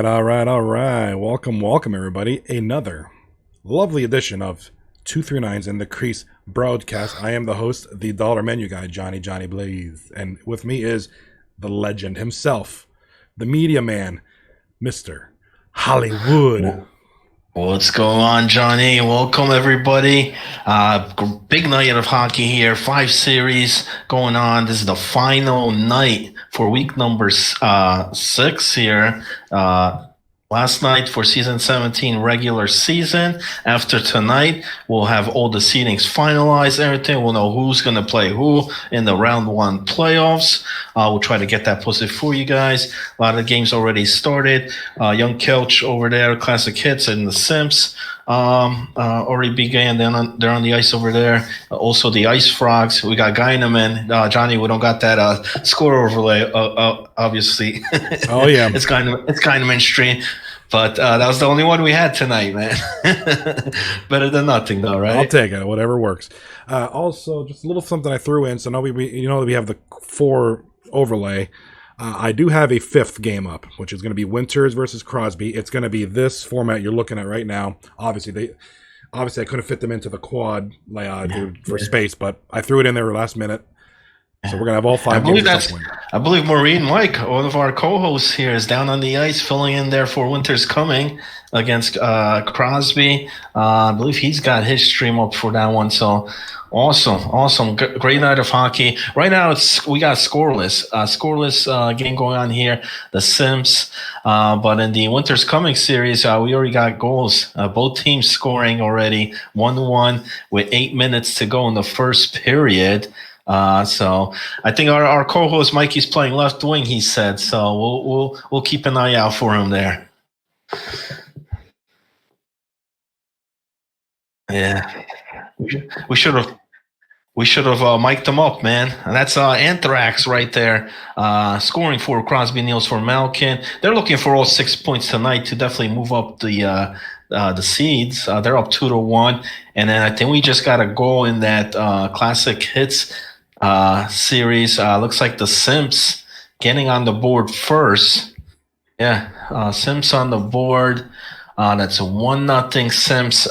All right. Welcome, everybody. Another lovely edition of 239's and the Crease broadcast. I am the host, the dollar menu guy, Johnny Blaze. And with me is the legend himself, the media man, Mr. Hollywood. What's going on, Johnny? Welcome, everybody. Big night of hockey here. 5 series going on. This is the final night for week number 6 here. Last night for season 17 regular season. After tonight, we'll have all the seedings finalized, everything. We'll know who's going to play who in the round 1 playoffs. We'll try to get that posted for you guys. A lot of games already started. Young Kelch over there, Classic Hits and the Simps already began. They're on the ice over there. Also the Ice Frogs. We got Guyneman. Johnny, we don't got that score overlay, obviously. Oh, yeah. It's Guyneman stream. But that was the only one we had tonight, man. Better than nothing, though, right? I'll take it. Whatever works. Also, just a little something I threw in. So now we have the 4 overlay. I do have a 5th game up, which is going to be Winters versus Crosby. It's going to be this format you're looking at right now. Obviously, I couldn't fit them into the quad layout for space, but I threw it in there last minute. So we're gonna have all 5 games at some point. I believe Maureen Mike, one of our co-hosts here, is down on the ice filling in there for Winter's Coming against Crosby. I believe he's got his stream up for that one. So awesome, great night of hockey. Right now we got scoreless game going on here. The Simps, but in the Winter's Coming series, we already got goals. Both teams scoring already 1-1 with 8 minutes to go in the first period. So I think our co-host Mikey's playing left wing, he said. So we'll keep an eye out for him there. Yeah, we should have mic'd him up, man. And that's Anthrax right there, scoring for Crosby, Niels for Malkin. They're looking for all 6 points tonight to definitely move up the seeds. They're up 2-1, and then I think we just got a goal in that Classic Hits series. Looks like the Simps getting on the board first. Yeah, Simps on the board. That's a 1-0 Simps.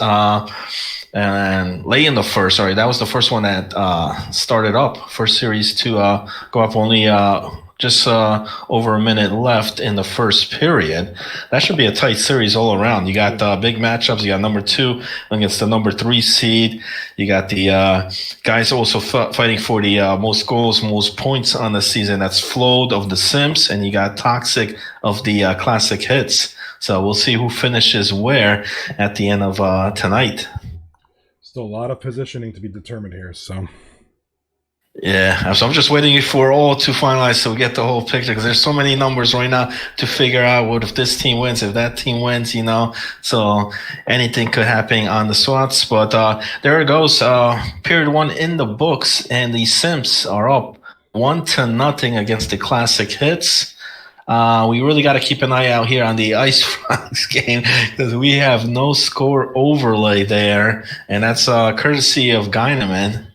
And late in the first, sorry, that was the first one that started up. First series to go up, only just over a minute left in the first period. That should be a tight series all around. You got big matchups. You got number 2 against the number 3 seed. You got the guys also fighting for the most goals, most points on the season. That's Flowed of the Simps, and you got Toxic of the Classic Hits. So we'll see who finishes where at the end of tonight. Still a lot of positioning to be determined here, so... Yeah, so I'm just waiting for all to finalize so we get the whole picture, because there's so many numbers right now to figure out what if this team wins, if that team wins, so anything could happen on the slots. But there it goes, period 1 in the books, and the Simps are up 1-0 against the Classic Hits. We really got to keep an eye out here on the Ice Frogs game, because we have no score overlay there, and that's courtesy of Guyneman.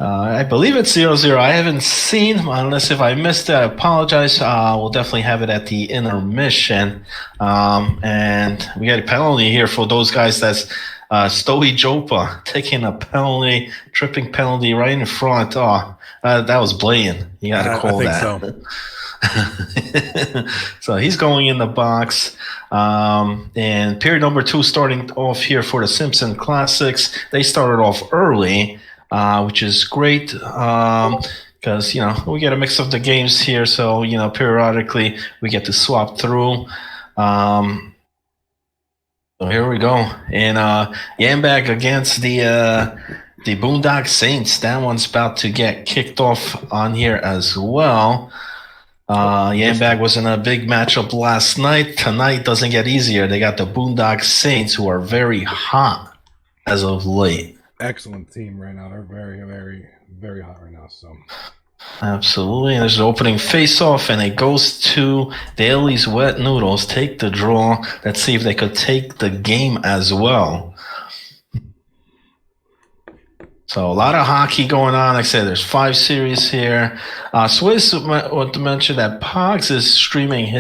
I believe it's 0-0. I haven't seen, unless if I missed it, I apologize. We'll definitely have it at the intermission. And we got a penalty here for those guys. That's Stoey Jopa taking a penalty, tripping penalty right in front. That was blatant. You got to call that. So. So he's going in the box. And period number 2 starting off here for the Simpson Classics. They started off early, which is great because, we get a mix of the games here. So, periodically we get to swap through. So here we go. And Yambag against the Boondock Saints. That one's about to get kicked off on here as well. Yambag was in a big matchup last night. Tonight doesn't get easier. They got the Boondock Saints, who are very hot as of late. Excellent team right now. They're very, very, very hot right now. So absolutely. And there's an opening face-off, and it goes to Daly's Wet Noodles. Take the draw. Let's see if they could take the game as well. So a lot of hockey going on. Like I said, there's 5 series here. Swiss want to mention that Pogs is streaming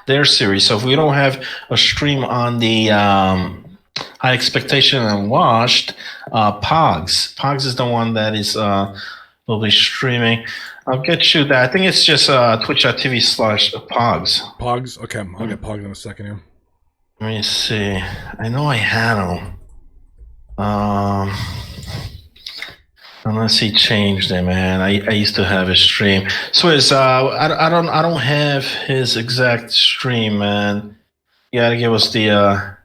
their series. So if we don't have a stream on the High Expectation and Washed, Pogs is the one that is will be streaming. I'll get you that. I think it's just twitch.tv/Pogs. Pogs? Okay, I'll get Pogs in a second here. Let me see. I know I had them. Unless he changed it, man. I used to have his stream. Swizz, I don't have his exact stream, man. You gotta give us the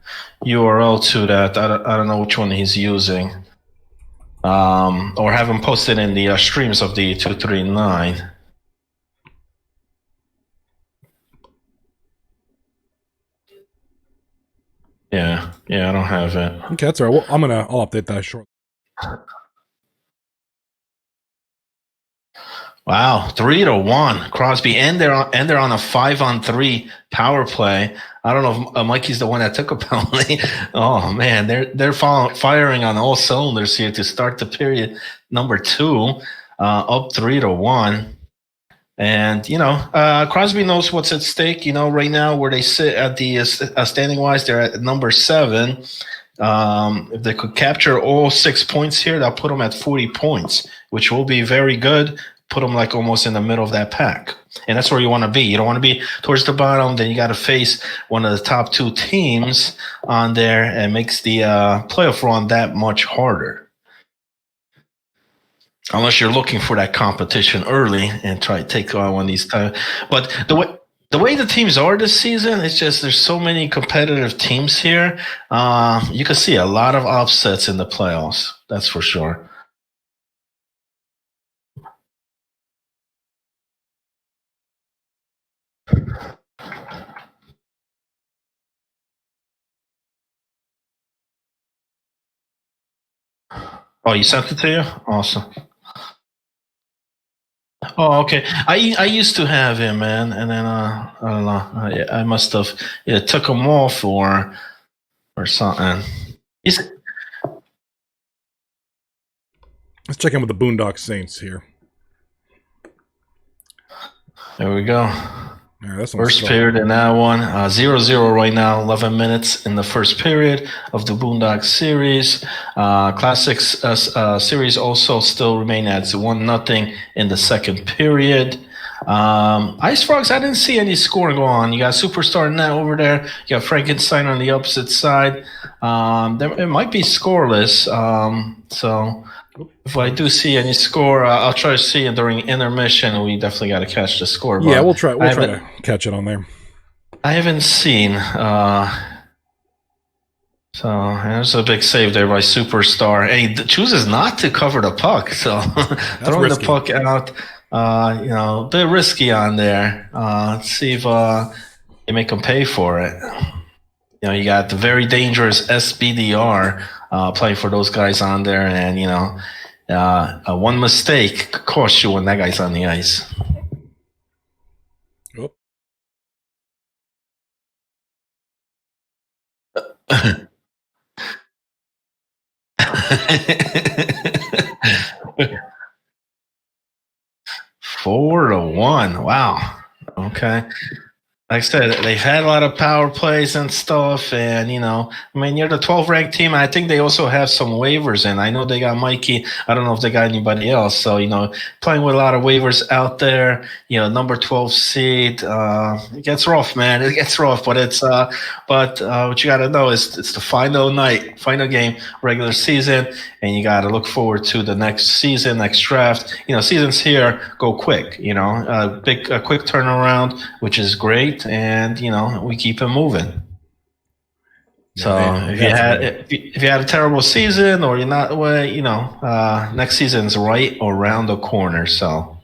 URL to that. I don't know which one he's using. Or have him posted in the streams of the 239. Yeah, I don't have it. Okay, that's all right. Well, I'll update that shortly. Wow, 3-1, Crosby, and they're on a 5-on-3 power play. I don't know if Mikey's the one that took a penalty. Oh man, they're firing on all cylinders here to start the period number 2, up 3-1. And Crosby knows what's at stake. Right now where they sit at the standing wise, they're at number 7. If they could capture all 6 points here, that'll put them at 40 points, which will be very good. Put them like almost in the middle of that pack. And that's where you want to be. You don't want to be towards the bottom. Then you got to face one of the top 2 teams on there, and makes the playoff run that much harder. Unless you're looking for that competition early and try to take on one of these times. But the way the teams are this season, it's just there's so many competitive teams here. You can see a lot of upsets in the playoffs. That's for sure. Oh, you sent it to you? Awesome. Oh, okay. I used to have him, man, and then I don't know. I must have took him off or something. Let's check in with the Boondock Saints here. There we go. Right, first period in that one. 0-0 right now, 11 minutes in the first period of the Boondock series. Classics series also still remain at 1-0 in the second period. Ice Frogs, I didn't see any scoring go on. You got Superstar Net over there. You got Frankenstein on the opposite side. It might be scoreless. So if I do see any score, I'll try to see it during intermission. We definitely got to catch the score. Yeah, we'll try to catch it on there. I haven't seen. So there's a big save there by Superstar. And he chooses not to cover the puck. So throwing the puck out, a bit risky on there. Let's see if they make him pay for it. You got the very dangerous SBDR playing for those guys on there, and one mistake could cost you when that guy's on the ice. Oh. 4-1. Wow. Okay. Like I said, they've had a lot of power plays and stuff, and you're the 12th ranked team. I think they also have some waivers, and I know they got Mikey. I don't know if they got anybody else. So playing with a lot of waivers out there. Number 12 seed. It gets rough, man. It gets rough, but what you got to know is it's the final night, final game, regular season, and you got to look forward to the next season, next draft. Seasons here go quick. A quick turnaround, which is great. And we keep it moving. So if you had a terrible season or you're not away, next season's right around the corner. So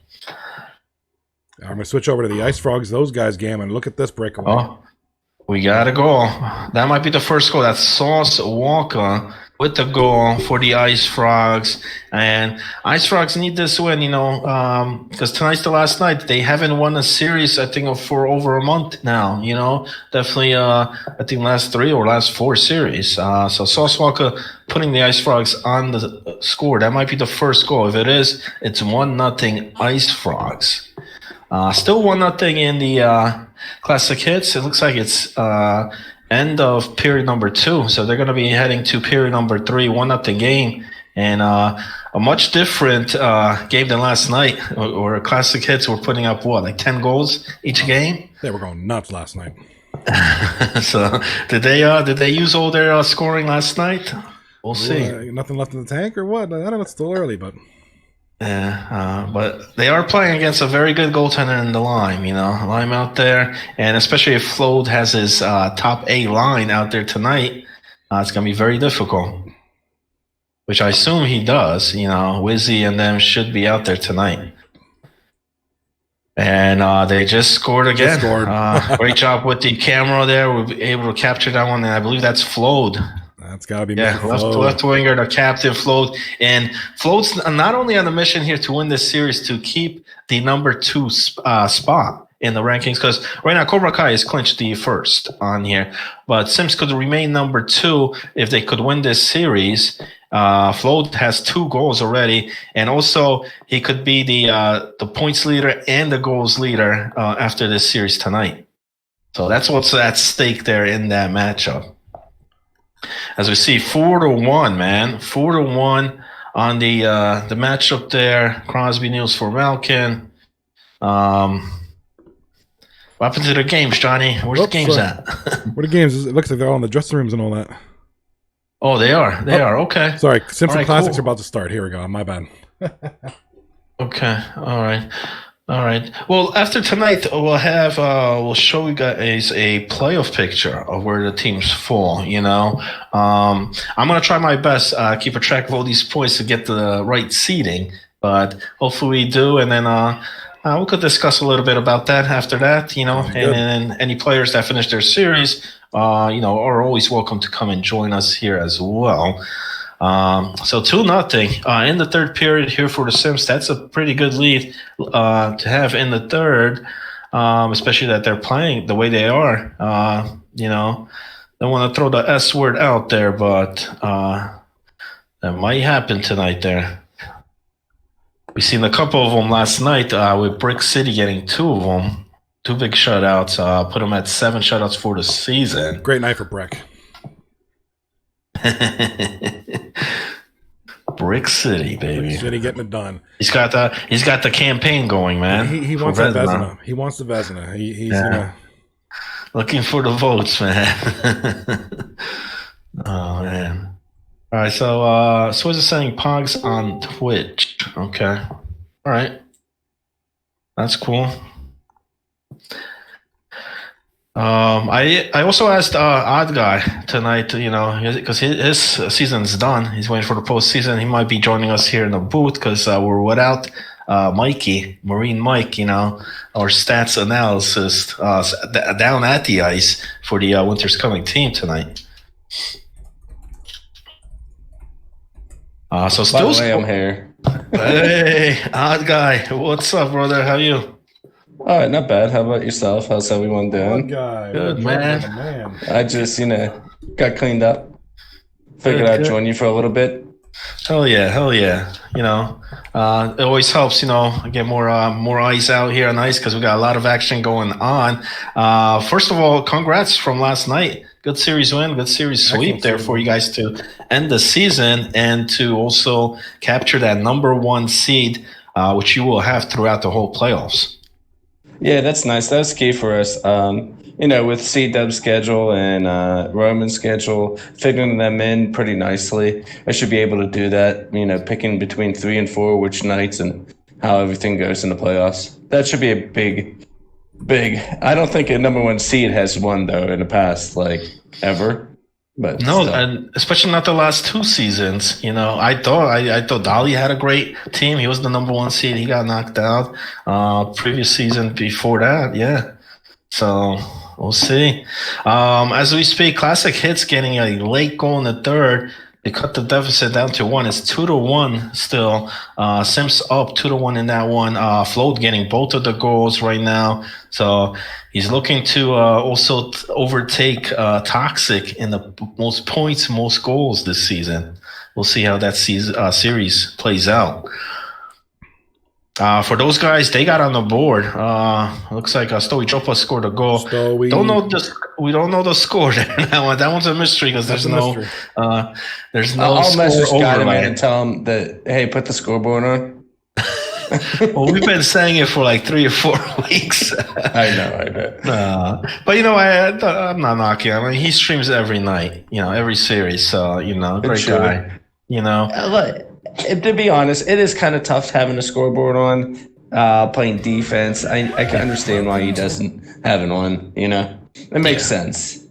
I'm gonna switch over to the Ice Frogs. Those guys game and look at this breakaway. We got a goal. That might be the first goal. That's Sauce Walker with the goal for the Ice Frogs. And Ice Frogs need this win, because tonight's the last night. They haven't won a series, I think, for over a month now. Definitely, I think last 3 or last 4 series. So Sauce Walker putting the Ice Frogs on the score. That might be the first goal. If it is, it's 1-0 Ice Frogs. Still 1-0 in the Classic Hits. It looks like it's end of period number 2. So they're going to be heading to period number 3, 1-0 game. And a much different game than last night, where Classic Hits were putting up, like 10 goals each game? They were going nuts last night. So did they use all their scoring last night? We'll see. Nothing left in the tank or what? I don't know. It's still early, but... Yeah, but they are playing against a very good goaltender in the Lime, Lime out there. And especially if Flode has his top A line out there tonight, it's going to be very difficult. Which I assume he does, Wizzy and them should be out there tonight. And they just scored again. Great job with the camera there. We'll be able to capture that one, and I believe that's Flode. That's got to be left winger, the captain, Flode. And Flode's not only on the mission here to win this series, to keep the number 2 spot in the rankings, because right now Cobra Kai has clinched the first on here. But Sims could remain number 2 if they could win this series. Flode has 2 goals already, and also he could be the points leader and the goals leader after this series tonight. So that's what's at stake there in that matchup. As we see, 4-1, man. 4-1 on the matchup there. Crosby Niels for Malkin. What happened to the games, Johnny? Where's the games at? Where the games? It looks like they're all in the dressing rooms and all that. Oh, they are. They are. Okay. Sorry, Simpson Classics are about to start. Here we go. My bad. Okay. All right. All right. Well, after tonight, we'll show you guys a playoff picture of where the teams fall. I'm gonna try my best keep a track of all these points to get the right seeding, but hopefully we do, and then we could discuss a little bit about that after that. And any players that finish their series, are always welcome to come and join us here as well. So 2-0 in the third period here for the Sims. That's a pretty good lead to have in the third, especially that they're playing the way they are. Don't want to throw the S word out there, but that might happen tonight there. We've seen a couple of them last night with Brick City getting 2 of them. 2 big shutouts. Put them at 7 shutouts for the season. Great night for Brick. Brick City, baby. Brick City getting it done. He's got the campaign going, man. He wants that Vezina. He wants the Vezina. He's looking for the votes, man. Oh man. All right, so Swizz is saying Pogs on Twitch. Okay. All right. That's cool. I also asked Odd Guy tonight, because his season's done. He's waiting for the postseason. He might be joining us here in the booth because we're without Mikey, Marine Mike, our stats analysis down at the ice for the Winter's Coming team tonight. So still, by the way, I'm here. Hey, Odd Guy, what's up, brother? How you? All right, not bad. How about yourself? How's everyone doing? Good, man. I just, got cleaned up. Figured I'd join you for a little bit. Hell yeah. It always helps, get more eyes out here on ice because we got a lot of action going on. First of all, congrats from last night. Good series win, good series sweep there for you guys to end the season and to also capture that number 1 seed, which you will have throughout the whole playoffs. Yeah, that's nice. That was key for us. With C-Dub's schedule and Roman's schedule, figuring them in pretty nicely. I should be able to do that, picking between 3 and 4 which nights and how everything goes in the playoffs. That should be a big. I don't think a number 1 seed has won, though, in the past, ever. But no, still. And especially not the last 2 seasons. I thought Dolly had a great team. He was the number 1 seed. He got knocked out. Previous season before that, yeah. So we'll see. As we speak, Classic Hits getting a late goal in the third. They cut the deficit down to 1. It's 2-1 still. Sims up 2-1 in that one. Float getting both of the goals right now. So he's looking to also overtake Toxic in the most points, most goals this season. We'll see how that series plays out. For those guys, they got on the board. Looks like Stowy Chopa scored a goal. Stowy. We don't know the score there. That one's a mystery because there's no I'll score message Scotty, man, overlay. and tell him that, hey, put the scoreboard on. Well, we've been saying it for like 3 or 4 weeks. I know. But I'm not knocking him. I mean, he streams every night, every series. So great Sure. guy. Look, to be honest, it is kind of tough having a scoreboard on, playing defense. I can understand why he doesn't have it on, It makes sense.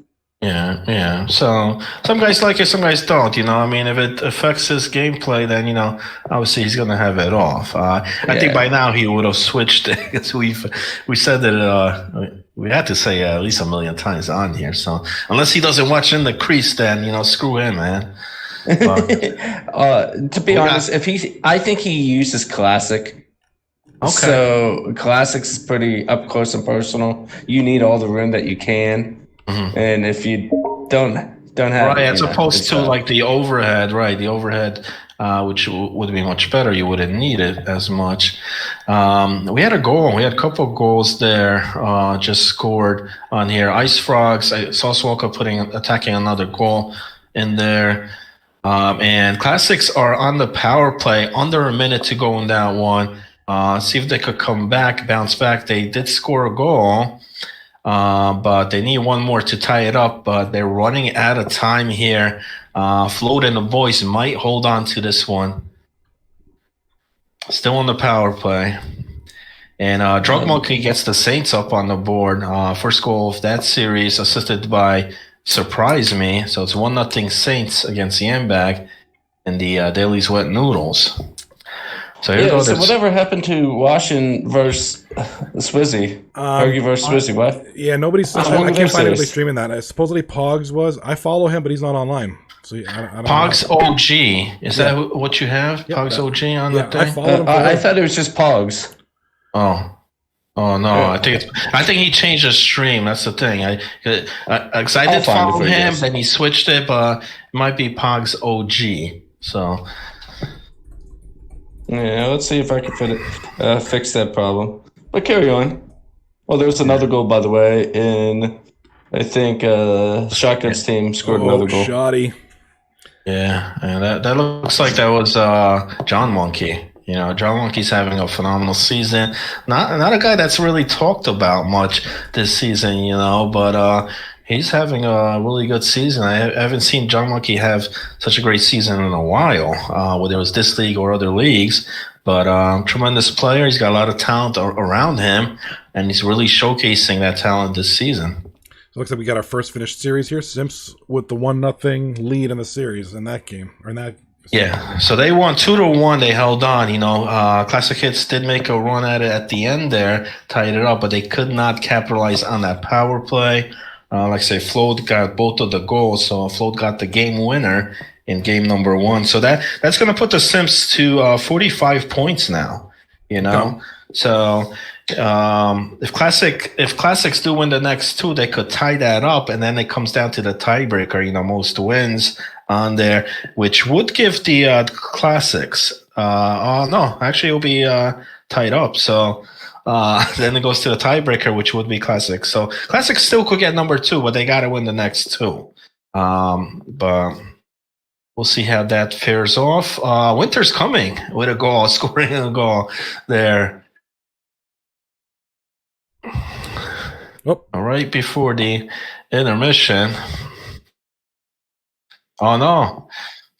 Yeah. So some guys like it, some guys don't. I mean, if it affects his gameplay, then obviously he's gonna have it off. I think by now he would have switched it because we said that we had to say at least 1 million times on here. So unless he doesn't watch in the crease, then screw him, man. But, to be honest, I think he uses Classic. Okay. So Classics is pretty up close and personal. You need all the room that you can. Mm-hmm. And if you don't have right, as opposed to like the overhead, right? The overhead, which would be much better. You wouldn't need it as much. We had a goal. We had a couple of goals there. Just scored on here. Ice Frogs. I saw Swalka attacking another goal in there. And Classics are on the power play. Under a minute to go in that one. See if they could bounce back. They did score a goal. But they need one more to tie it up. But they're running out of time here. Float and the boys might hold on to this one. Still on the power play. And Drug Monkey gets the Saints up on the board. First goal of that series, assisted by Surprise Me. So it's 1-0 Saints against the Ambag and the Daily's Wet Noodles. So whatever happened to Washington versus Swizzy? Fergie versus Swizzy, what? Yeah, nobody's. I can't find anybody streaming that. Supposedly Pogs was. I follow him, but he's not online. So I don't Pogs know. OG. Is that what you have? Yep, Pogs OG on the thing? I thought it was just Pogs. Oh no! I think he changed his stream. That's the thing. Because I did follow him, then he switched it, but it might be Pogs OG. So. Yeah, let's see if I can fix that problem. But carry on. Well, there's another goal, by the way, and I think Shotgun's team scored another goal. Shoddy. Yeah, and that looks like that was John Monkey. John Monkey's having a phenomenal season. Not a guy that's really talked about much this season, but he's having a really good season. I haven't seen John Monkey have such a great season in a while, whether it was this league or other leagues. But tremendous player. He's got a lot of talent around him, and he's really showcasing that talent this season. So it looks like we got our first finished series here. Simps with the 1-0 lead in the series in that game. Yeah, so they won 2-1. They held on. Classic Hits did make a run at it at the end there, tied it up, but they could not capitalize on that power play. Like I say, Float got both of the goals, so Float got the game winner in game number 1. So that's going to put the Simps to 45 points now. So if Classics do win the next 2, they could tie that up, and then it comes down to the tiebreaker. Most wins on there, which would give the Classics. No, actually, it'll be tied up. So. Then it goes to the tiebreaker, which would be Classic. So Classic still could get number 2, but they got to win the next 2. But we'll see how that fares off. Winter's coming with a goal, scoring a goal there. Oh. Right before the intermission. Oh no,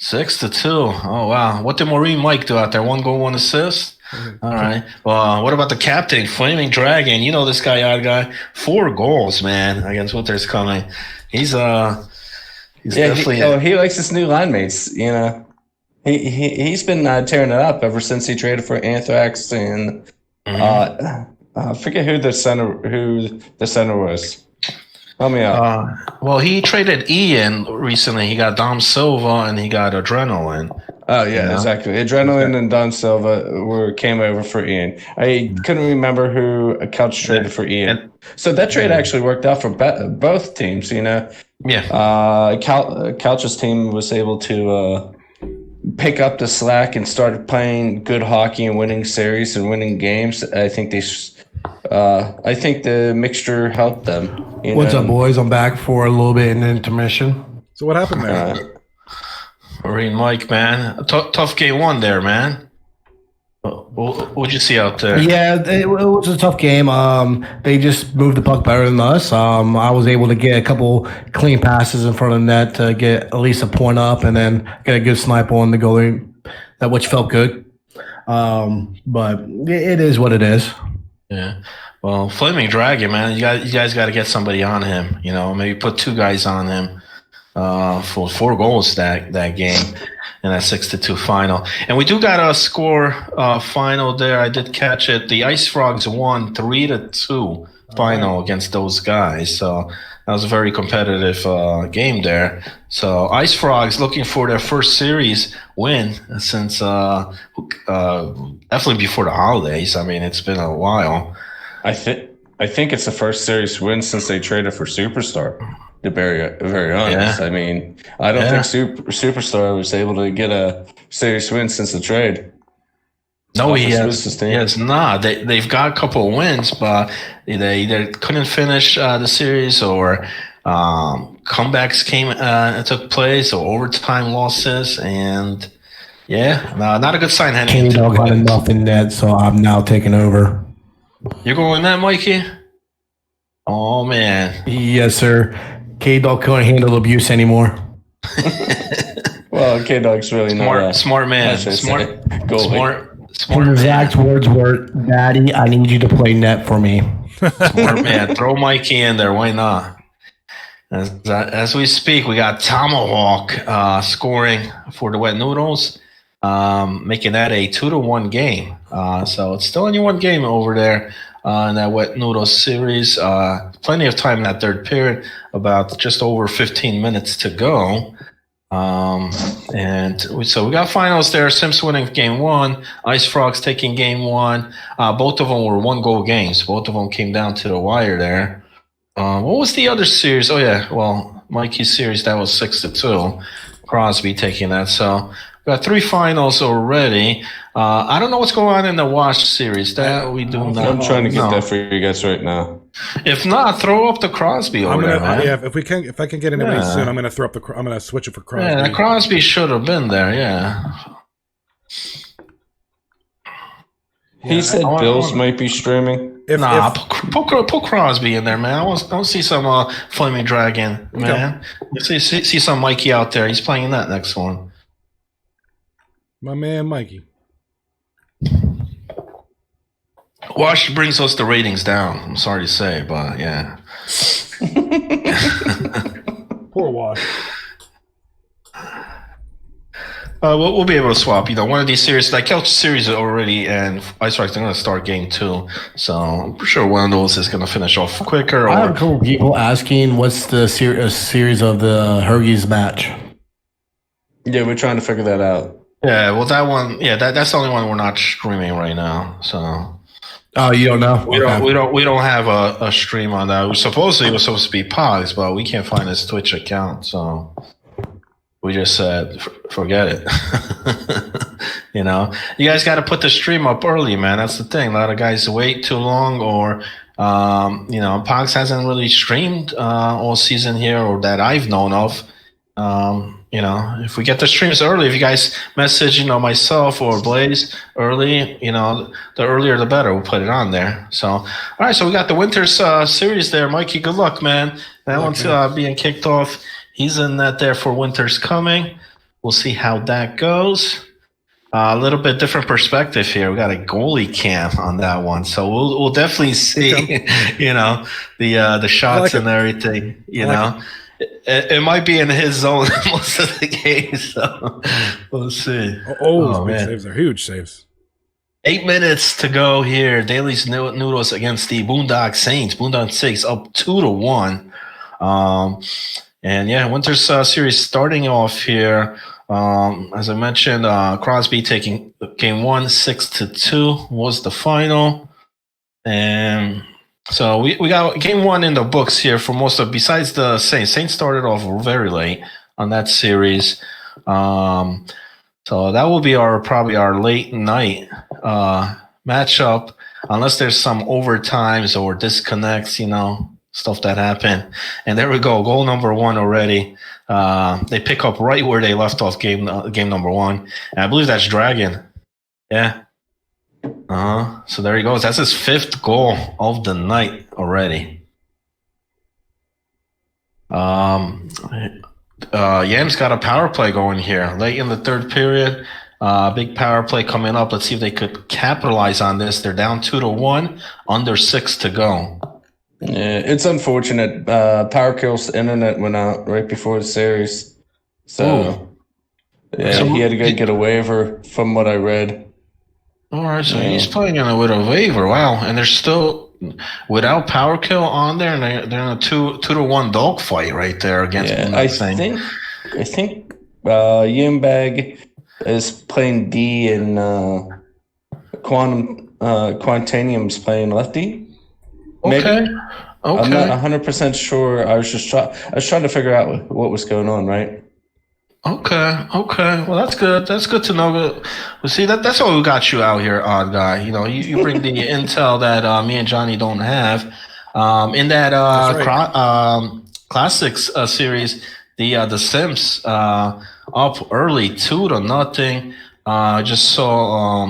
6-2. Oh wow, what did Maureen Mike do out there? 1 goal, 1 assist. All right. Well, what about the captain, Flaming Dragon? This guy, 4 goals, man, against Winter's Coming. He's definitely. He likes his new line mates. He's been tearing it up ever since he traded for Anthrax, and I forget who the center was. Help me out. Well, he traded Ian recently. He got Dom Silva and he got Adrenaline. Oh yeah, know? exactly. Adrenaline and Don Silva came over for Ian. I couldn't remember who a Couch traded for Ian. So that trade actually worked out for both teams. Yeah. Couch's team was able to pick up the slack and started playing good hockey and winning series and winning games. I think the mixture helped them. What's up, boys? I'm back for a little bit in intermission. So what happened there? Marine Mike, man. Tough game one there, man. What'd you see out there? Yeah, it was a tough game. They just moved the puck better than us. I was able to get a couple clean passes in front of the net to get at least a point up, and then get a good snipe on the goalie, which felt good. But it is what it is. Yeah. Well, Flaming Dragon, man, you guys got to get somebody on him. Maybe put 2 guys on him for 4 goals that game in that 6-2 final. And we do got a score final there. I did catch it. The Ice Frogs won 3-2 final against those guys. So that was a very competitive game there. So Ice Frogs looking for their first series win since definitely before the holidays. I mean, it's been a while. I think it's the first series win since they traded for Superstar. To be very honest, I mean, I don't think Superstar was able to get a series win since the trade. No, he has not. They've got a couple of wins, but they either couldn't finish the series or comebacks took place or overtime losses, and not a good sign heading into K-Dog got enough in net, so I'm now taking over. You're going that, Mikey? Oh man. Yes, sir. K-Dog couldn't handle abuse anymore. Well, K-Dog's really smart man. Smart. His exact words were, "Daddy, I need you to play net for me." Smart man. Throw Mikey in there. Why not? As we speak, we got Tomahawk scoring for the Wet Noodles, making that a 2-1 game. So it's still only 1 game over there in that Wet Noodles series. Plenty of time in that third period, about just over 15 minutes to go. So we got finals there. Simps winning game 1, Ice Frogs taking game 1. Both of them were 1-goal games. Both of them came down to the wire there. What was the other series? Oh yeah, well, Mikey's series, that was 6-2. Crosby taking that. So we got 3 finals already. I don't know what's going on in the Wash series. That we do not. I'm trying to get that for you guys right now. If not, throw up the Crosby over there, man. Yeah, if I can get anybody soon, I'm gonna I'm gonna switch it for Crosby. Yeah, Crosby should have been there. Yeah. He said Bills might be streaming. Put Crosby in there, man. I want to see some Flaming Dragon, man. Okay. See some Mikey out there. He's playing that next one. My man, Mikey. Wash brings us the ratings down. I'm sorry to say, but yeah. Poor Wash. We'll be able to swap. One of these series, like Couch series already, and Ice Rocks are going to start game 2. So I'm sure one of those is going to finish off quicker. I have a couple people asking what's the series of the Hergies match. Yeah, we're trying to figure that out. Yeah, well, that one, that's the only one we're not streaming right now. So. Oh, you don't know? We don't have a stream on that. Supposedly it was supposed to be Pogs, but we can't find his Twitch account, so we just said forget it. You guys got to put the stream up early, man. That's the thing. A lot of guys wait too long, or Pogs hasn't really streamed all season here, or that I've known of. If we get the streams early, if you guys message, myself or Blaze early, the earlier the better. We'll put it on there. So, all right. So we got the Winters series there, Mikey. Good luck, man. That one's being kicked off. He's in that there for Winters coming. We'll see how that goes. A little bit different perspective here. We got a goalie cam on that one, so we'll definitely see, the shots and everything. It might be in his zone most of the game, so we'll see. Big saves are huge saves. 8 minutes to go here. Daly's Noodles against the Boondock Saints. Boondock Saints up 2-1. And yeah, Winter's series starting off here. As I mentioned, Crosby taking game 1, 6-2 was the final. And so we got game 1 in the books here for most of, besides the Saints. Saints started off very late on that series. So that will be probably our late night matchup, unless there's some overtimes or disconnects, stuff that happened. And there we go, goal number 1 already. They pick up right where they left off game number 1. And I believe that's Dragon. Yeah. So there he goes. That's his 5th goal of the night already. Yam's got a power play going here late in the 3rd period. Big power play coming up. Let's see if they could capitalize on this. They're down 2-1, under 6 to go. Yeah, it's unfortunate. Power Kill's internet went out right before the series. So, he had to go get a waiver from what I read. All right, so he's playing with a waiver. Wow, and they're still without Power Kill on there, and they're in a 2-1 dogfight right there against. Yeah, I think Yimbag is playing D, and Quantanium's playing lefty. Maybe. Okay. I'm not 100% sure. I was trying to figure out what was going on, right? Okay. Well, that's good. That's good to know. Well, see, that's what we got you out here, odd guy. You bring the intel that me and Johnny don't have. In that Classics series, the Sims up early 2-0. I just saw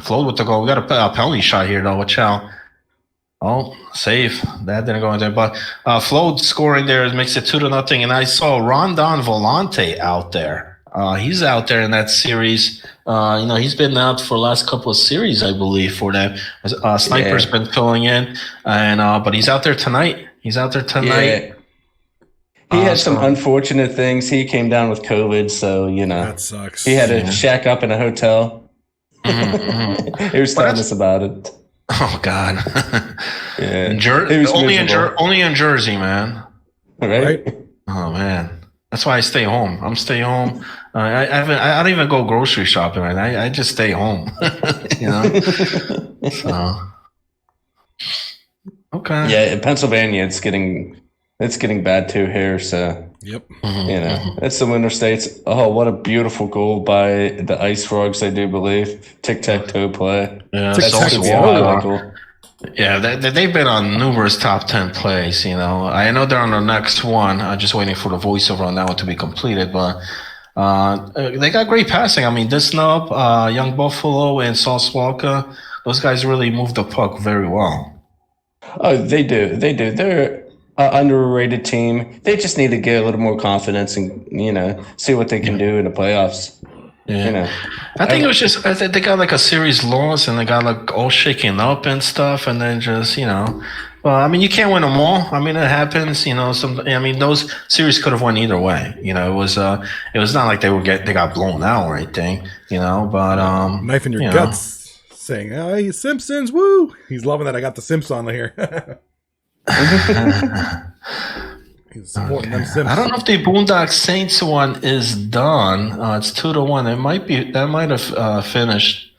Float with the goal. We got a penalty shot here, though. Watch out. Oh, save. That didn't go in there. But Flo scoring there makes it 2-0. And I saw Rondon Volante out there. He's out there in that series. He's been out for the last couple of series, I believe, for that. Sniper's been filling in. And but he's out there tonight. Yeah. He had some unfortunate things. He came down with COVID, so, That sucks. He had to shack up in a hotel. He was telling us about it. Oh God! Yeah, only in Jersey, man. Right? Oh man, that's why I stay home. I'm stay home. I don't even go grocery shopping. Right? I just stay home. So okay. Yeah, in Pennsylvania, it's getting bad too here. So yep. It's the winter states. Oh, what a beautiful goal by the Ice Frogs! I do believe tic-tac-toe play. Yeah, cool. Yeah, they've been on numerous top 10 plays. I know they're on the next one. I'm just waiting for the voiceover on that one to be completed. But they got great passing. I mean, this Snub, Young Buffalo, and Sauce Walker, those guys really move the puck very well. Oh, they do. They're underrated team. They just need to get a little more confidence and see what they can do in the playoffs. Yeah. I think it was just they got like a series loss and they got like all shaken up and stuff, and then just well, I mean, you can't win them all. I mean, it happens. Those series could have won either way. It was not like they got blown out or anything. But knife in your guts, saying, "Hey, Simpsons, woo!" He's loving that I got the Simps on here. He's supporting them Simpsons. I don't know if the Boondock Saints one is done. It's 2-1. That might have finished.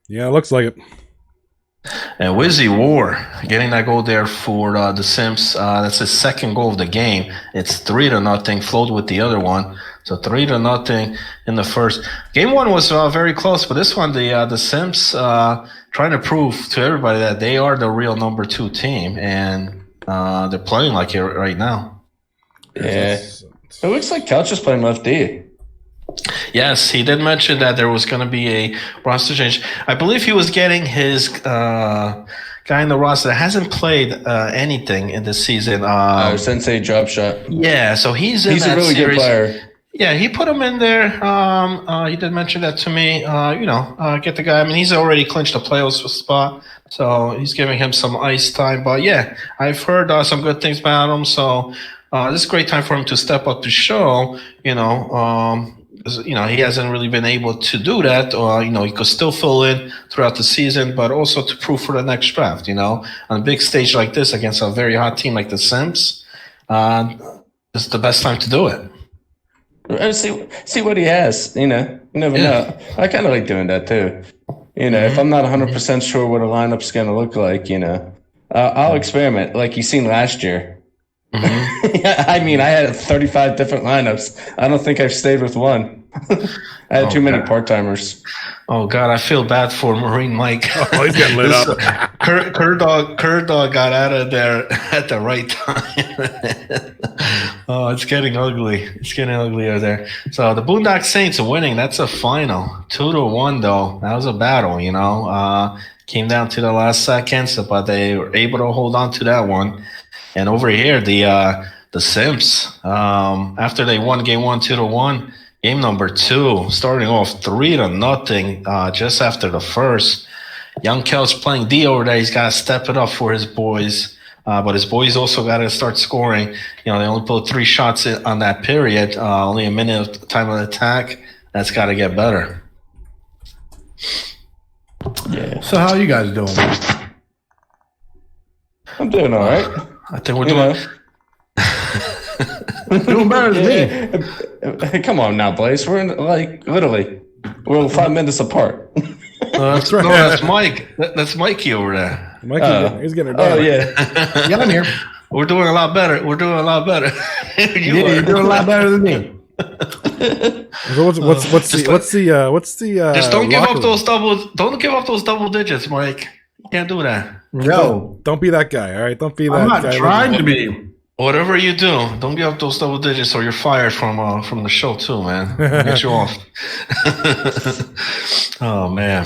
Yeah, it looks like it. And Wizzy War getting that goal there for the Simps. That's his 2nd goal of the game. It's 3-0. Flowed with the other one. So 3-0 in the first. Game 1 was very close, but this one, the Simps trying to prove to everybody that they are the real number 2 team, and they're playing like it right now. Yeah. It looks like Couch is playing left D. Yes, he did mention that there was going to be a roster change. I believe he was getting his guy in the roster that hasn't played anything in this season. Sensei Drop Shot. Yeah, so he's a really good player. Yeah, he put him in there. He did mention that to me. Get the guy. I mean, he's already clinched a playoffs spot, so he's giving him some ice time. But yeah, I've heard some good things about him. So this is a great time for him to step up to show, he hasn't really been able to do that. Or he could still fill in throughout the season, but also to prove for the next draft. On a big stage like this against a very hot team like the Simps, it's the best time to do it. See what he has. You never know. I kind of like doing that too. If I'm not 100% sure what a lineup's going to look like, I'll experiment like you seen last year. I mean, I had 35 different lineups. I don't think I've stayed with one. I had too many part-timers. Oh God, I feel bad for Marine Mike. Oh, he's getting lit up. Curd Dog got out of there at the right time. Oh, it's getting ugly. It's getting uglier there. So the Boondock Saints are winning. That's a final. 2-1 though. That was a battle, Came down to the last seconds, but they were able to hold on to that one. And over here, the Simps, after they won game 1 2-1, game number 2, starting off 3-0, just after the first. Young Kel's playing D over there. He's got to step it up for his boys. But his boys also got to start scoring. They only put 3 shots on that period. Only a minute of time of attack. That's got to get better. Yeah. So how are you guys doing? I'm doing all right. I think we're doing... Doing better than me. Come on now, Blaze. We're literally, we're 5 minutes apart. That's right. No, that's Mike. That's Mikey over there. Mikey, he's getting it done. Oh yeah. Yeah, I'm here. We're doing a lot better. We're doing a lot better. You're doing a lot better than me. So what's the just don't give locker up those double. Don't give up those double digits, Mike. You can't do that. No, Don't be that guy. All right, don't be that. I'm not guy. trying to be. Whatever you do, don't give up those double digits, or you're fired from the show too, man. Get you off. Oh man,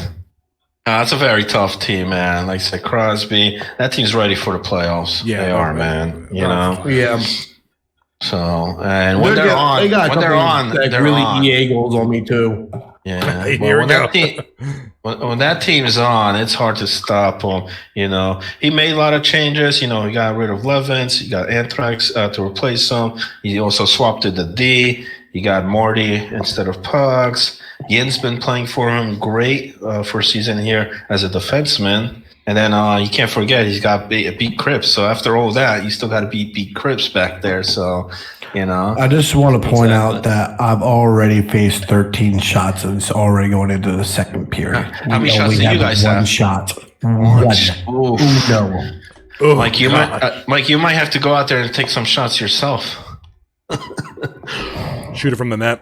that's a very tough team, man. Like I said, Crosby, that team's ready for the playoffs. Yeah, they are, man. Yeah. So, and when they're on, they're really on. EA goals on me too. Yeah, Here we go. When that team's on, it's hard to stop him. He made a lot of changes. He got rid of Levins. He got Anthrax to replace him. He also swapped to the D. He got Marty instead of Pugs. Yin's been playing for him great for a season here as a defenseman. And then you can't forget he's got beat Cripps. So after all that, you still got to beat Cripps back there. So, I just want to point out that I've already faced 13 shots and it's already going into the second period. How many shots do you guys have? One shot. Oof. No. Oh, Mike, you might have to go out there and take some shots yourself. Shoot it from the net.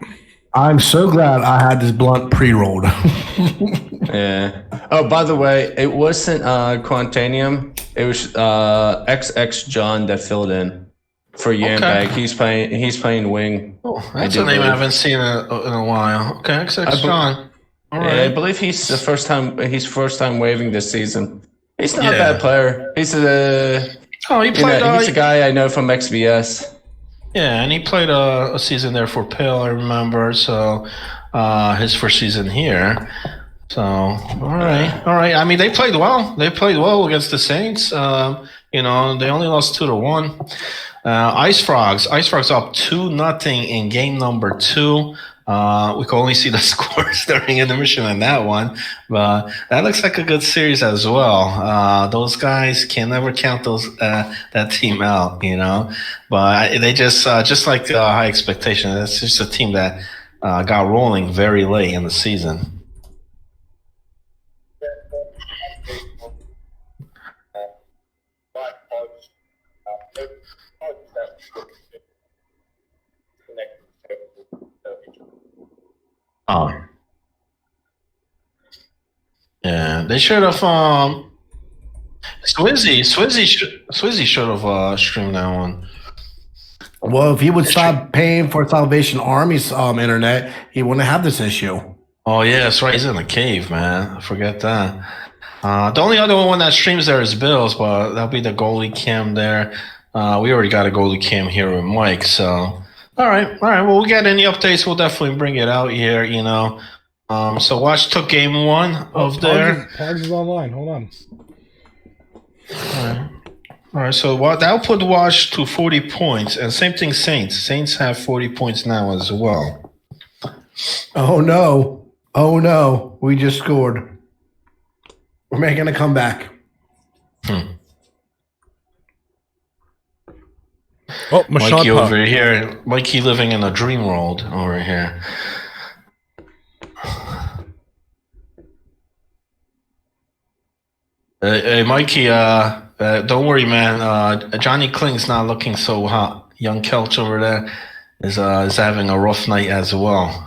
I'm so glad I had this blunt pre-rolled. Yeah. Oh, by the way, it wasn't Quantanium. It was XX John that filled in for Yambag. Okay. He's playing wing. Oh, that's a name I haven't seen in a while. Okay, XX John. All right. Yeah, I believe he's first time waving this season. He's not a bad player. He's he played. He's a guy I know from XBS. Yeah, and he played a season there for Pale, I remember. So his first season here. So all right. I mean, they played well. They played well against the Saints. They only lost 2-1. Ice Frogs up 2-0 in game number 2. We can only see the scores during intermission in that one, but that looks like a good series as well. Those guys can never count that team out, But they just like high expectation. It's just a team that got rolling very late in the season. Yeah, they should have. Swizzy should have streamed that one. Well, if he would stop paying for Salvation Army's internet, he wouldn't have this issue. Oh yeah, that's right. He's in the cave, man. I forget that. The only other one that streams there is Bills, but that'll be the goalie cam there. We already got a goalie cam here with Mike, so. All right. Well, we'll get any updates. We'll definitely bring it out here, So Watch took game 1 of there. Pogs is online. Hold on. All right. So that'll put Watch to 40 points. And same thing, Saints. Saints have 40 points now as well. Oh no! Oh no! We just scored. We're making a comeback. Oh, Mashad Mikey Puck. over here. Mikey living in a dream world over here. Hey, Mikey, don't worry, man. Johnny Kling's not looking so hot. Young Kelch over there is having a rough night as well.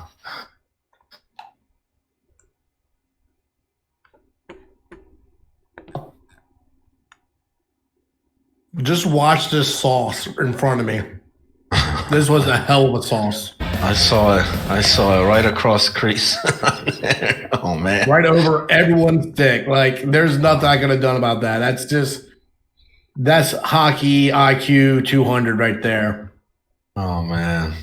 Just watch this sauce in front of me. This was a hell of a sauce. I saw it right across Crease. Oh man. Right over everyone's dick. Like, there's nothing I could have done about that. That's hockey IQ 200 right there. Oh man.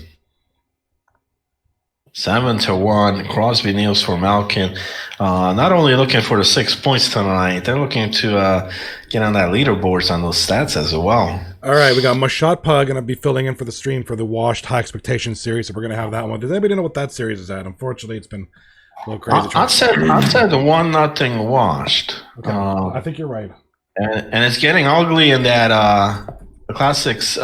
7-1. Crosby kneels for Malkin. Not only looking for the 6 points tonight, they're looking to get on that leaderboards on those stats as well. All right, we got Mashad Puck going to be filling in for the stream for the Washed High Expectations series, so we're going to have that one. Does anybody know what that series is at? Unfortunately, it's been a little crazy. I said 1-0 Washed. Okay. I think you're right. And it's getting ugly in that Classics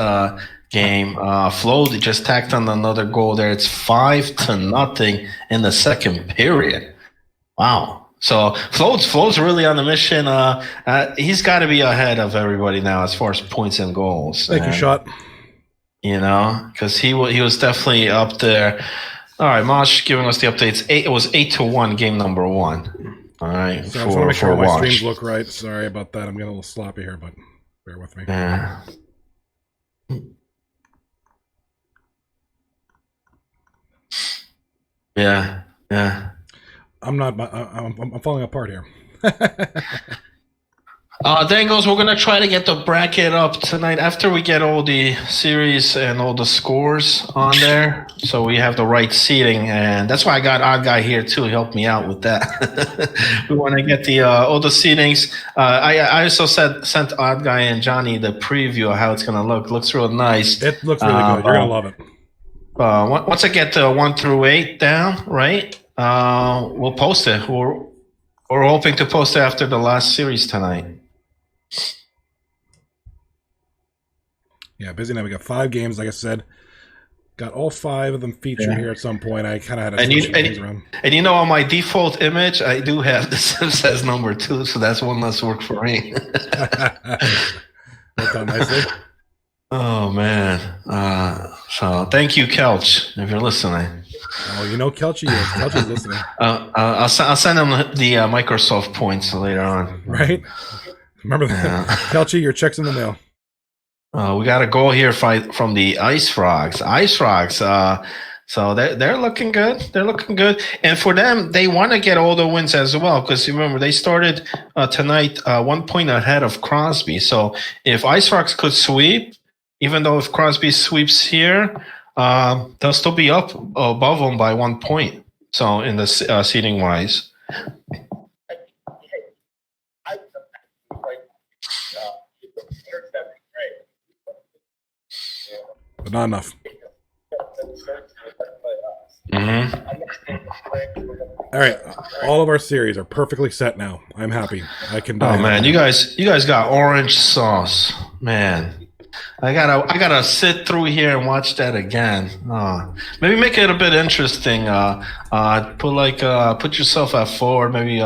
game. Flo just tacked on another goal there. It's 5-0 in the second period. Wow. So Flo's really on the mission. He's got to be ahead of everybody now as far as points and goals. Thank you, Shot. You know, because he was definitely up there. All right, Mosh giving us the updates. It was 8-1 game number 1. All right, so I just want to make sure my Wash. streams look right. Sorry about that. I'm getting a little sloppy here, but bear with me. Yeah. Yeah. I'm falling apart here. Dangles, we're going to try to get the bracket up tonight after we get all the series and all the scores on there. So we have the right seating. And that's why I got Odd Guy here, too. He helped me out with that. We want to get the all the seatings. I also sent Odd Guy and Johnny the preview of how it's going to look. Looks real nice. It looks really good. You're going to love it. Once I get the 1 through 8 down, right, we'll post it. We're hoping to post it after the last series tonight. Yeah, busy now. We got 5 games, like I said. Got all 5 of them featured here at some point. I kind of had to switch things around. And you know, on my default image, I do have the Sims as number 2, so that's one less work for me. Worked out nicely. Oh man! So thank you, Kelch, if you're listening. Oh, you know Kelchi is. Kelchi's listening. I'll send him the Microsoft points later on. Right? Remember that, Kelchi. Your check's in the mail. We got a goal here from the Ice Frogs. So they're looking good. They're looking good, and for them, they want to get all the wins as well. Because remember, they started tonight 1 point ahead of Crosby. So if Ice Frogs could sweep, even though if Crosby sweeps here, they'll still be up above them by 1 point. So in the seating wise. But not enough. All right, all of our series are perfectly set now. I'm happy. I can. Oh man, you guys got orange sauce, man. I gotta sit through here and watch that again. Maybe make it a bit interesting. Put yourself at 4. Maybe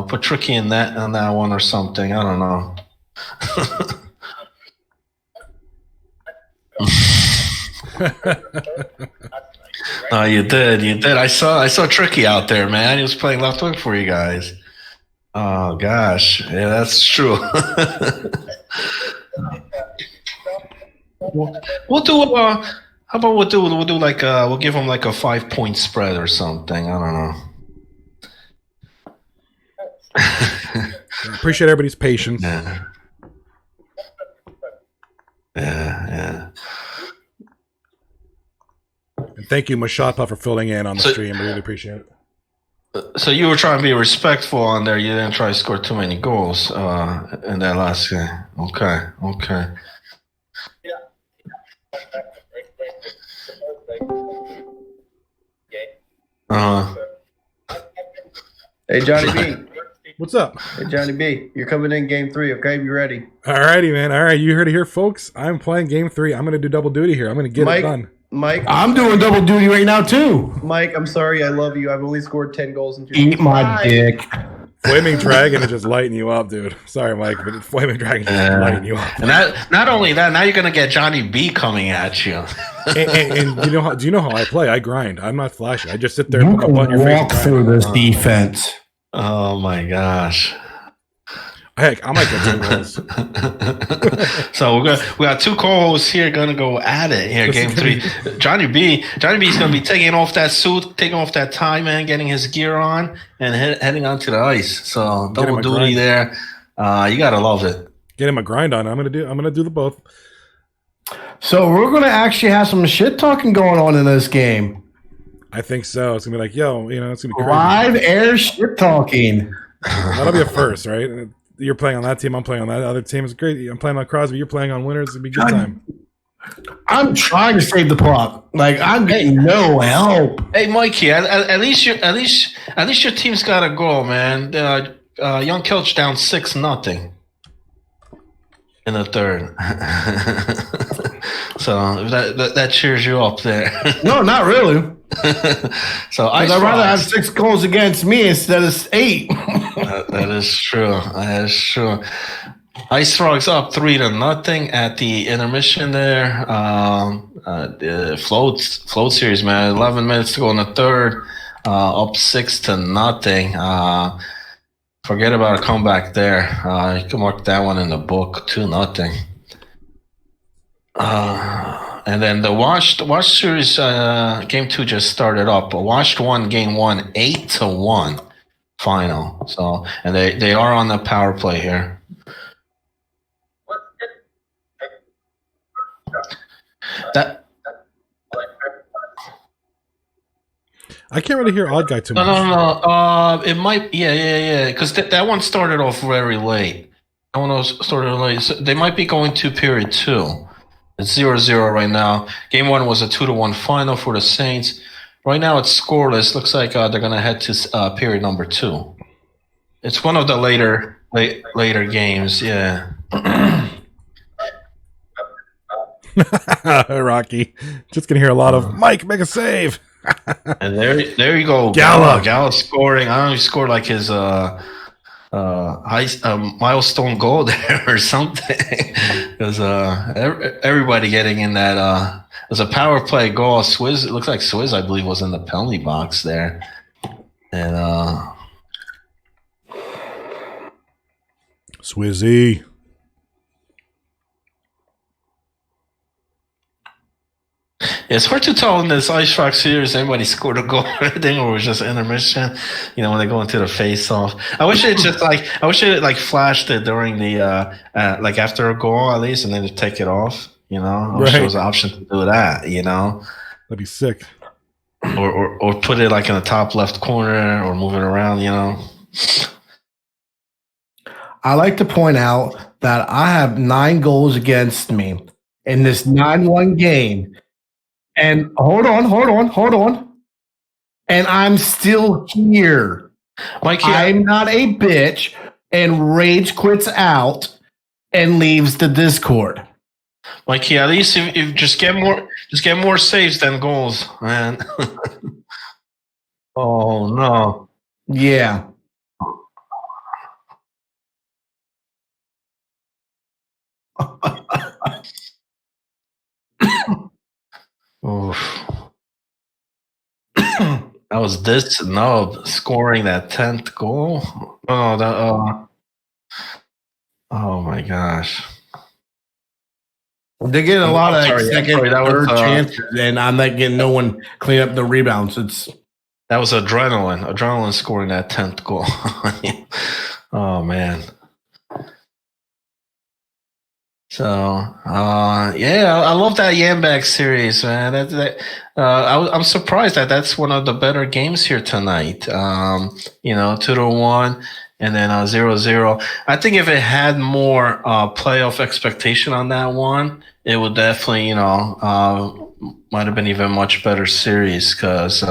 put Tricky in that on that one or something. I don't know. No, you did. I saw Tricky out there, man. He was playing left wing for you guys. Oh gosh, yeah, that's true. We'll do. How about we'll do like we'll give them like a 5-point spread or something. I don't know. I appreciate everybody's patience. Yeah. And thank you, Mashapa, for filling in on the stream. I really appreciate it. So you were trying to be respectful on there. You didn't try to score too many goals in that last game. Okay. Uh, Hey, Johnny B. What's up? Hey, Johnny B. You're coming in game 3, okay? Be ready. Alrighty, man. All right, you heard it here, folks. I'm playing game 3. I'm going to do double duty here. I'm going to get it done. Mike, I'm doing double duty right now too. Mike, I'm sorry. I love you. I've only scored 10 goals in 2 Eat my dick. Flaming Dragon is just lighting you up, dude. Sorry, Mike, but Flaming Dragon is just lighting you up. and not only that, now you're gonna get Johnny B coming at you. And you know how? Do you know how I play? I grind. I'm not flashy. I just sit there You and put can my butt in your face. walk And through grind. this defense. Oh my gosh. Heck, I might get 10 goals. So we got 2 co-hosts here gonna go at it here, game 3. Johnny B is gonna be taking off that suit, taking off that tie, man, getting his gear on, and heading onto the ice. So double duty there. You gotta love it. Get him a grind on. I'm gonna do the both. So we're gonna actually have some shit talking going on in this game. I think so. It's gonna be like, yo, it's gonna be crazy. Live air shit talking. That'll be a first, right? You're playing on that team. I'm playing on that other team. It's great. I'm playing on Crosby. You're playing on winners. It'll be a good time. I'm trying to save the puck. Like I'm getting no help. Hey, Mikey, at least your team's got a goal, man. Young Kelch down 6-0 in the third. So that cheers you up there. No, not really. So I'd rather have 6 goals against me instead of 8. that is true. That is true. Ice Frogs up 3-0 at the intermission there. The float series, man. 11 minutes to go in the third. Up 6-0. Forget about a comeback there. You can mark that one in the book. 2-0. And then the Washed series game 2 just started up. Washed won game 1 8-1 final. So and they are on the power play here. That I can't really hear Odd Guy too much. no. It might because that one started off very late. That one started late. So they might be going to period 2. It's 0-0 right now. Game 1 was a 2-1 final for the Saints. Right now it's scoreless. Looks like they're gonna head to period number 2. It's one of the later games. Yeah. Rocky, just gonna hear a lot of Mike make a save. And there you go, Gala scoring. I don't know, he scored like his milestone goal there or something. Because everybody getting in that. It was a power play goal. Swizz, it looks like Swizz, I believe, was in the penalty box there, and Swizzy. it's hard to tell in this Ice Rock series anybody scored a goal or anything, or it was just intermission. When they go into the face-off. I wish it flashed it during the like after a goal at least, and then to take it off. I wish there was an option to do that. That'd be sick. Or put it like in the top left corner, or move it around. I like to point out that I have 9 goals against me in this 9-1 game. And hold on. And I'm still here. Mikey, I'm not a bitch. And Rage quits out and leaves the Discord. Mikey, at least if just get more saves than goals, man. Oh no. Yeah. Oof. That was this nub scoring that 10th goal. Oh my gosh. They're getting a lot of second, that was, third chances, and I'm not getting no one clean up the rebounds. That was adrenaline scoring that 10th goal. Oh man. So I love that Yambag series, man. I'm surprised that's one of the better games here tonight. 2-1 and then 0-0. I think if it had more playoff expectation on that one, it would definitely might have been even much better series because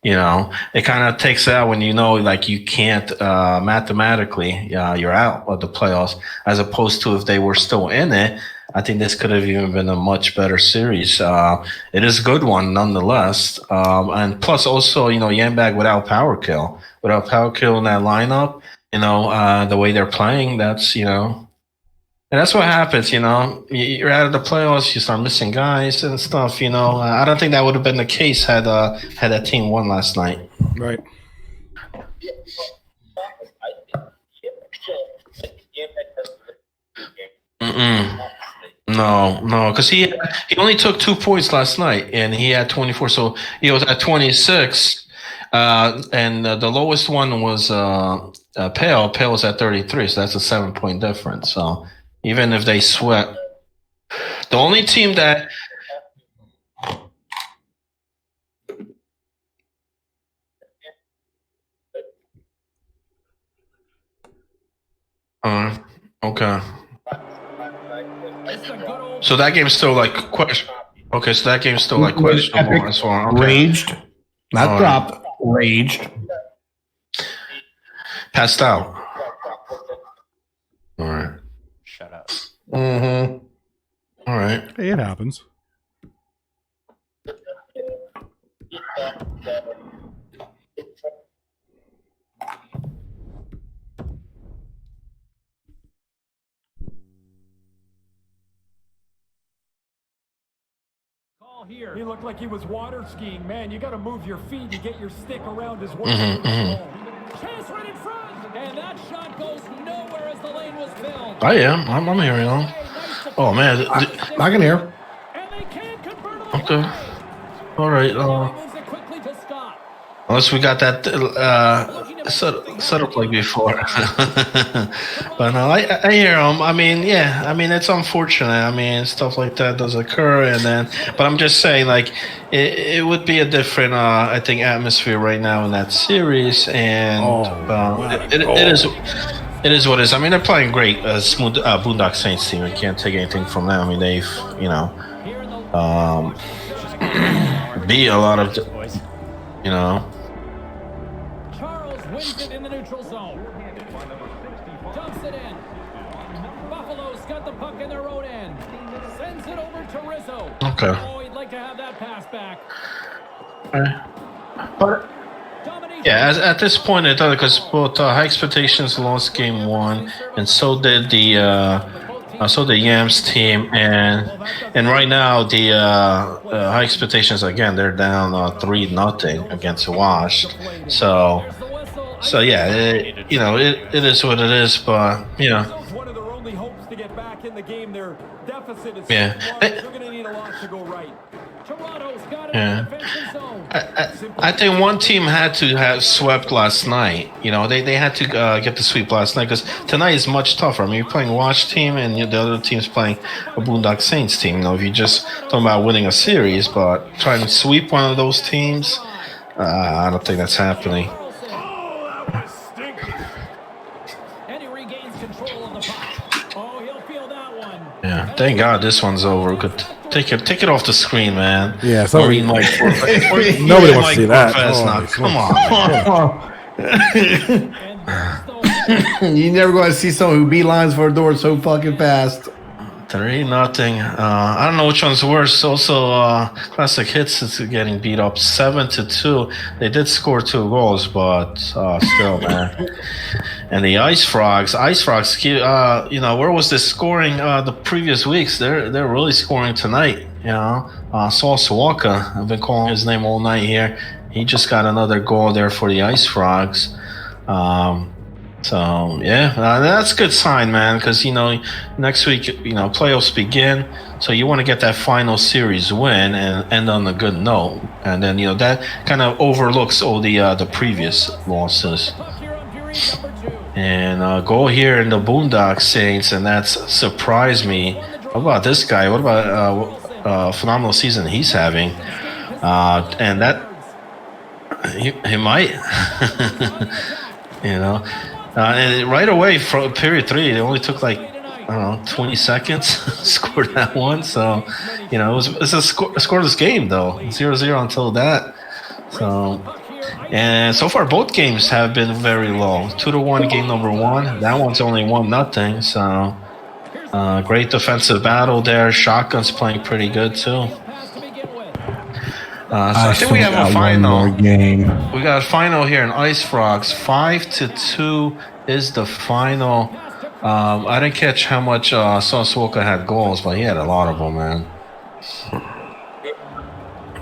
it kind of takes out when like you can't mathematically, you're out of the playoffs, as opposed to if they were still in it. I think this could have even been a much better series. It is a good one nonetheless. And plus also, Yambag without power kill in that lineup, the way they're playing, that's, and that's what happens, You're out of the playoffs, you start missing guys and stuff, I don't think that would have been the case had that team won last night. Right. No, because he only took 2 points last night, and he had 24, so he was at 26, and the lowest one was Pale. Pale was at 33, so that's a 7-point difference. So even if they sweat, the only team that okay. So that game's still like question. Okay, so that game's still like questionable as well. Okay. Raged, not dropped. Raged. Passed out. All right. Shut up. Mm-hmm. All right. Hey, it happens. Here. He looked like he was water skiing. Man, you got to move your feet to get your stick around his waist. Chase right in front, and that shot goes nowhere as the lane was filled. I am. I'm hearing you. Oh man, I can hear. And they can't convert it. Okay. All right. Moves it quickly to Scott. Unless we got that set up like before. But no, I hear him. I mean, it's unfortunate. Stuff like that does occur, but I'm just saying, like, it would be a different, I think, atmosphere right now in that series, and it is what it is. They're playing great. Smooth Boondock Saints team. You can't take anything from them. They've, beat a lot of, Charles wins it in the neutral zone. Dumps it in. Buffalo's got the puck in their own end. Sends it over to Rizzo. Okay. Oh, he'd like to have that pass back. But yeah, at this point, it does, because both High Expectations lost game 1, and so did the Yams team, and right now the High Expectations, again, they're down 3-0 against Washed. So yeah, it is what it is, but One of their only hopes to get back in the game. Their deficit is yeah. They're going to need a lot to go right. Toronto's got it Yeah. in the defensive zone. I think one team had to have swept last night. They had to get the sweep last night, because tonight is much tougher. You're playing Wash team, and the other team's playing a Boondock Saints team. If you're just talking about winning a series, but trying to sweep one of those teams, I don't think that's happening. And he regains control of the puck. Oh, he'll feel that one. Yeah, thank God this one's over. Good. Take it off the screen, man. Yeah, so Marine Mike Forfest. Nobody wants to see that. Now. Come on. You never going to see someone who beelines for a door so fucking fast. 3-0. I don't know which one's worse. Also, Classic Hits is getting beat up 7-2. They did score 2 goals, but still, man. And the Ice Frogs, where was this scoring the previous weeks? They're really scoring tonight. Saul Sawaka, I've been calling his name all night here. He just got another goal there for the Ice Frogs. So yeah, that's a good sign, man. Because next week, playoffs begin, so you want to get that final series win and end on a good note, and then that kind of overlooks all the previous losses. And goal here in the Boondock Saints, and that's surprised me. What about this guy? What about phenomenal season he's having? And that he might, and right away from period 3, it only took 20 seconds scored that one. So it's a scoreless game though, 0-0 until that. So And so far, both games have been very low. 2-1 game number 1. That one's only 1-0. So great defensive battle there. Shotgun's playing pretty good too. So I think we have a final. Game. We got a final here in Ice Frogs. 5-2 is the final. I didn't catch how much Soswoka had goals, but he had a lot of them, man.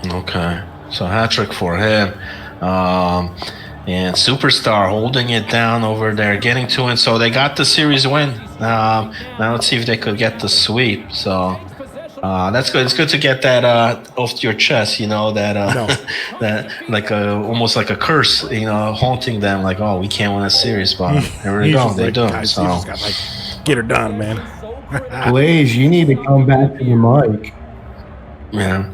Okay, so hat trick for him. And Superstar holding it down over there, getting to it. So they got the series win. Now let's see if they could get the sweep. So that's good. It's good to get that off your chest. You know that that like almost like a curse. You know, haunting them. Like, oh, we can't win a series, but there we go. They do. Guys, So you just got, get her done, man. Blaze, you need to come back to the mic. yeah.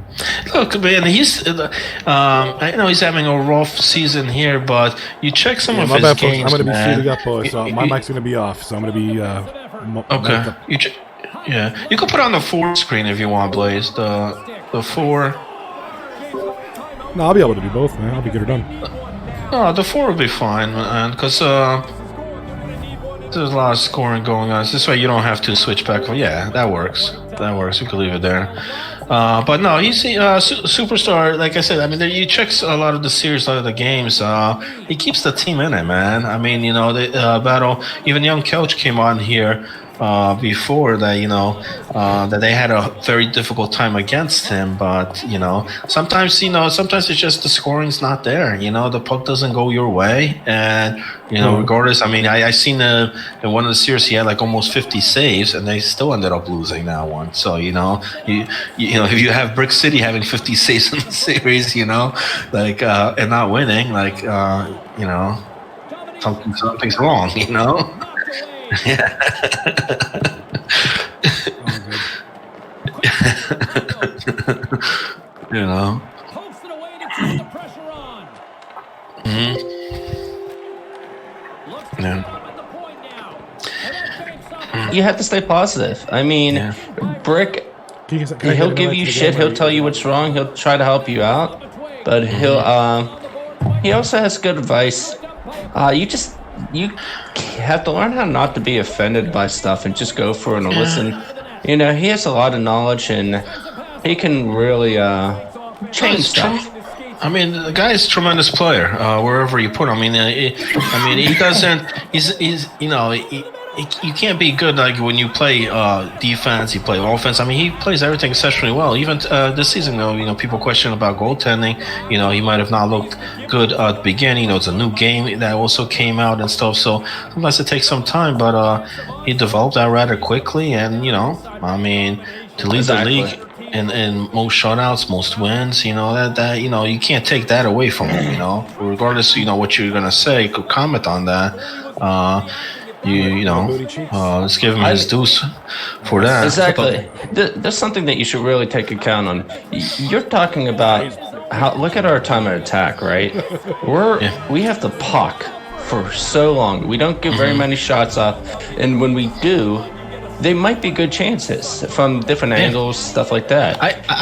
Look, man, he's. I know he's having a rough season here, but you check some of My his bad, folks. games. I'm going to be man. shooting up, so my mic's going to be off. So I'm going to be. Okay. Yeah, you can put on the 4 screen if you want, Blaze. The 4. No, I'll be able to do both, man. I'll be good or done. No, the 4 will be fine, man, because there's a lot of scoring going on. This way you don't have to switch back. Yeah, that works. That works. We could leave it there. But no, he's Superstar. Like I said, I mean, you check a lot of the series, a lot of the games. He keeps the team in it, man. I mean, you know, the battle. Even young coach came on here before that, you know, that they had a very difficult time against him. But you know, sometimes it's just the scoring's not there. You know, the puck doesn't go your way, and you know, regardless. I mean, I seen in one of the series he had like almost 50 saves, and they still ended up losing that one. So you know, you know, if you have Brick City having 50 saves in the series, you know, like and not winning, like you know, something's wrong. You know. Yeah. You know. Yeah. You have to stay positive. I mean, Brick, he'll give you shit. He'll tell you what's wrong. He'll try to help you out, but he also has good advice. You have to learn how not to be offended by stuff and just go for it and listen. You know, he has a lot of knowledge and he can really change stuff. I mean, the guy is a tremendous player. Wherever you put him, he doesn't. He's you know. You can't be good like when you play defense, you play offense. I mean, he plays everything exceptionally well. Even this season, though, you know, people question about goaltending. You know, he might have not looked good at the beginning. You know, it's a new game that also came out and stuff. So sometimes it takes some time, but he developed that rather quickly. And you know, I mean, to lead the league in most shutouts, most wins, you know, that you know, you can't take that away from him. You know, regardless, you know, what you're gonna say, you could comment on that. You know, let's give him his dues for that. Exactly. There's something that you should really take account on. You're talking about how. Look at our time at attack, right? We have the puck for so long. We don't give very many shots up, and when we do, they might be good chances from different angles, stuff like that.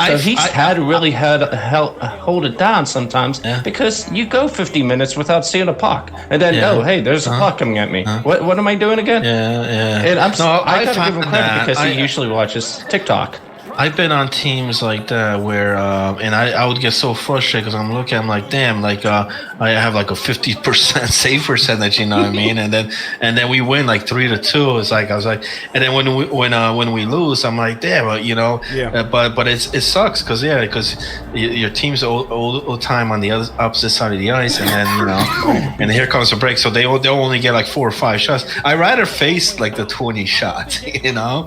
So he's had to really hold it down sometimes because you go 50 minutes without seeing a puck, and then hey, there's a puck coming at me. What am I doing again? Yeah. And I gotta give him credit because he usually watches TikTok. I've been on teams like that where, and I would get so frustrated because I'm like, damn, like I have like a 50% save percentage, you know what I mean? And then we win like 3-2. It's like I was like, and then when we lose, I'm like, damn, you know, but it sucks because your team's all time on the opposite side of the ice, and then you know, and here comes a break, so they'll only get like 4 or 5 shots. I rather face like the 20 shots, you know,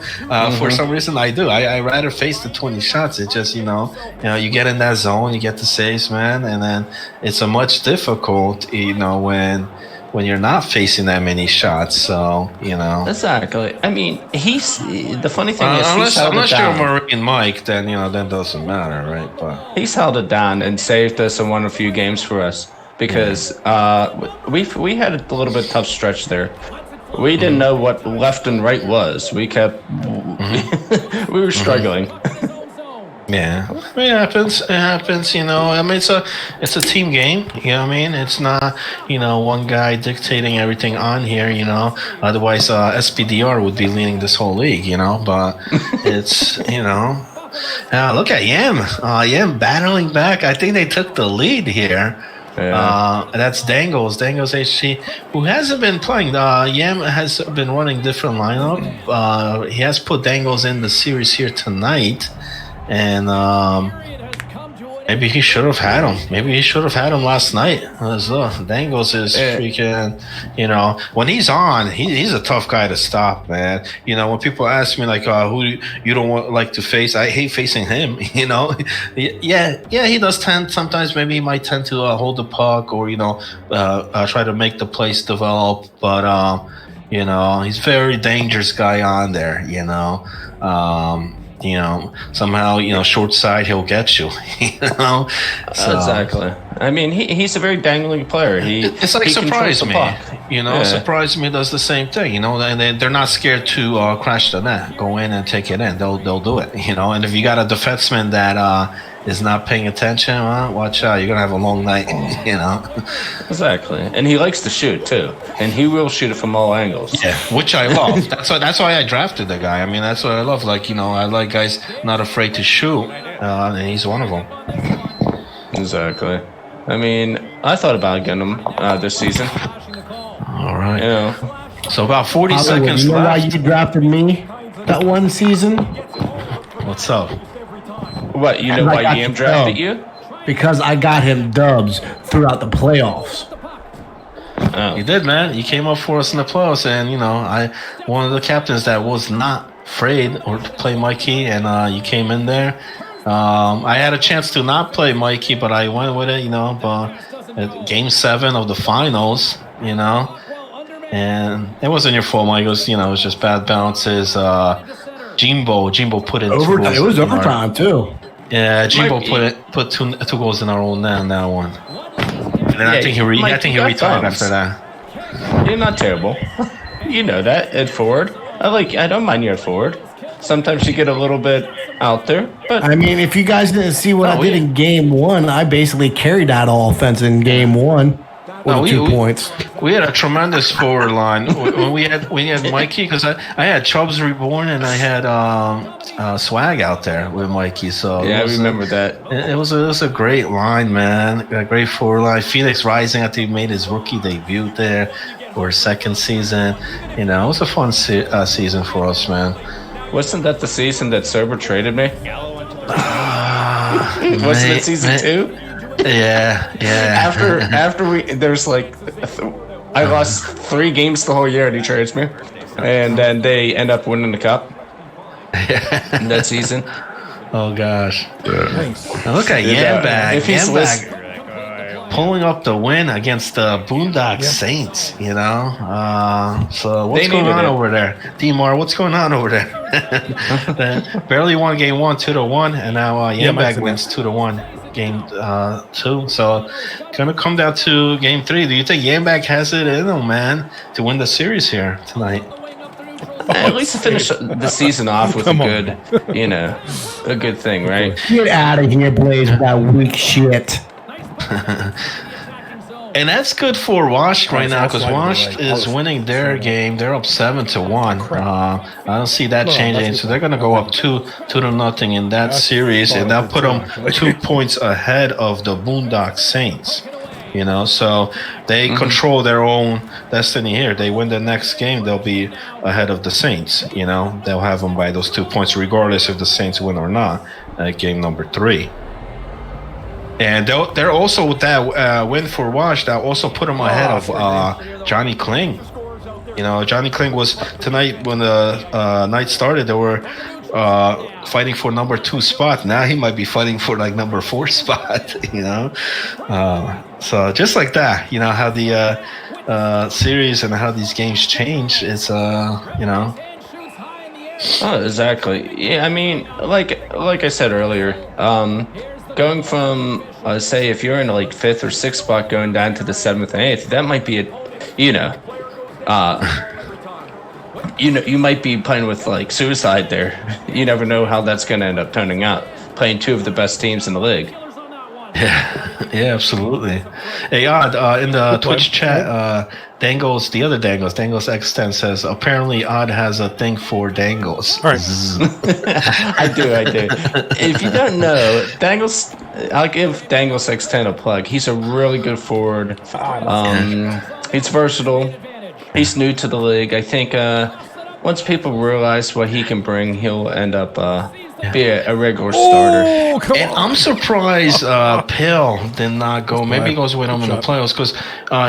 for some reason I do. I rather face the 20 shots. It's just, you know, you get in that zone, you get the saves, man, and then it's a much difficult, you know, when you're not facing that many shots. So, you know. Exactly. I mean, the funny thing is, unless you're Marine Mike, then, you know, that doesn't matter, right? But he's held it down and saved us and won a few games for us because we had a little bit tough stretch there. We didn't know what left and right was. We kept we were struggling. Yeah, I mean, it happens. It happens. I mean, it's a team game. You know what I mean? It's not one guy dictating everything on here. Otherwise, SPDR would be leading this whole league. But it's look at Yam. Yam battling back. I think they took the lead here. Yeah. That's Dangles HC, who hasn't been playing. Yam has been running different lineup. He has put Dangles in the series here tonight. And maybe he should have had him. Maybe he should have had him last night. Dangles is freaking, when he's on, he's a tough guy to stop, man. When people ask me, like, who you don't like to face, I hate facing him, Yeah, he does tend, sometimes maybe he might tend to hold the puck or, try to make the place develop. But, he's a very dangerous guy on there, somehow, short side, he'll get you, So, exactly. I mean, he's a very dangling player. It's like Surprise Me, Surprise Me does the same thing, and they're not scared to crash the net, go in and take it in. They'll do it, and if you got a defenseman that is not paying attention, well, watch out, you're gonna have a long night, Exactly, and he likes to shoot too, and he will shoot it from all angles. Yeah, which I love. That's why I drafted the guy. I mean, that's what I love. Like, I like guys not afraid to shoot, and he's one of them. Exactly. I mean, I thought about getting him this season. All right. So about 40 seconds you know left. why you drafted me that one season? What's up? What, you know why Yam drafted you? Because I got him dubs throughout the playoffs. Oh. You did, man. You came up for us in the playoffs, and I one of the captains that was not afraid or to play Mikey, and you came in there. I had a chance to not play Mikey, but I went with it, But at Game 7 of the finals, and it wasn't your fault, Mike. It was, it was just bad bounces. Jimbo put in Overtime. It was overtime too. Yeah, Jimbo put two goals in our own net on that one. And then I think he retired after that. You're not terrible. You know that at forward. I don't mind you at forward. Sometimes you get a little bit out there, but I mean, if you guys didn't see what I did in Game 1, I basically carried that all offense in Game 1 with 2 points. We had a tremendous forward line. When we had Mikey, because I had Chubbs Reborn and I had Swag out there with Mikey. So yeah, I remember that. It was a great line, man. A great forward line. Phoenix Rising, I think, made his rookie debut there or second season. It was a fun season for us, man. Wasn't that the season that Serber traded me? Wasn't it season 2? Yeah. After there's I lost 3 games the whole year and he trades me, and then they end up winning the cup in that season. Oh gosh. Look at Yambag. If he's pulling up the win against the Boondock Saints, So what's going on over there? D-Mar, what's going on over there? Barely won game 1, 2-1, and now Yambag wins 2-1 game 2. So gonna come down to game 3. Do you think Yambag has it in him, man, to win the series here tonight? At least to finish the season off with a good thing, right? Get out of here, Blaze, with that weak shit. And that's good for Washed right now because Washed is winning their game. They're up 7-1. I don't see that changing. So they're going to go up 2-0 in that series, and that'll put them 2 points ahead of the Boondock Saints. So they control their own destiny here. They win the next game, they'll be ahead of the Saints. They'll have them by those 2 points, regardless if the Saints win or not. Game number 3. And they're also with that win for Wash, that also put them ahead of Johnny Kling. Johnny Kling was tonight when the night started. They were fighting for number 2 spot. Now he might be fighting for number 4 spot. So just like that, how the series and how these games change. It's Oh, exactly. Yeah, I mean, like I said earlier, going from say if you're in 5th or 6th spot going down to the 7th and 8th, that might be you might be playing with suicide there. You never know how that's going to end up turning out. playing two of the best teams in the league. Yeah, absolutely. Hey, Odd, in the Twitch chat, Dangles, the other Dangles, Dangles X10 says, apparently Odd has a thing for Dangles. All right. I do. If you don't know, Dangles, I'll give Dangles X10 a plug. He's a really good forward. He's versatile. He's new to the league. I think once people realize what he can bring, he'll end up be a regular starter. Oh, come And on. I'm surprised Pale did not go. Maybe he goes with him in the playoffs because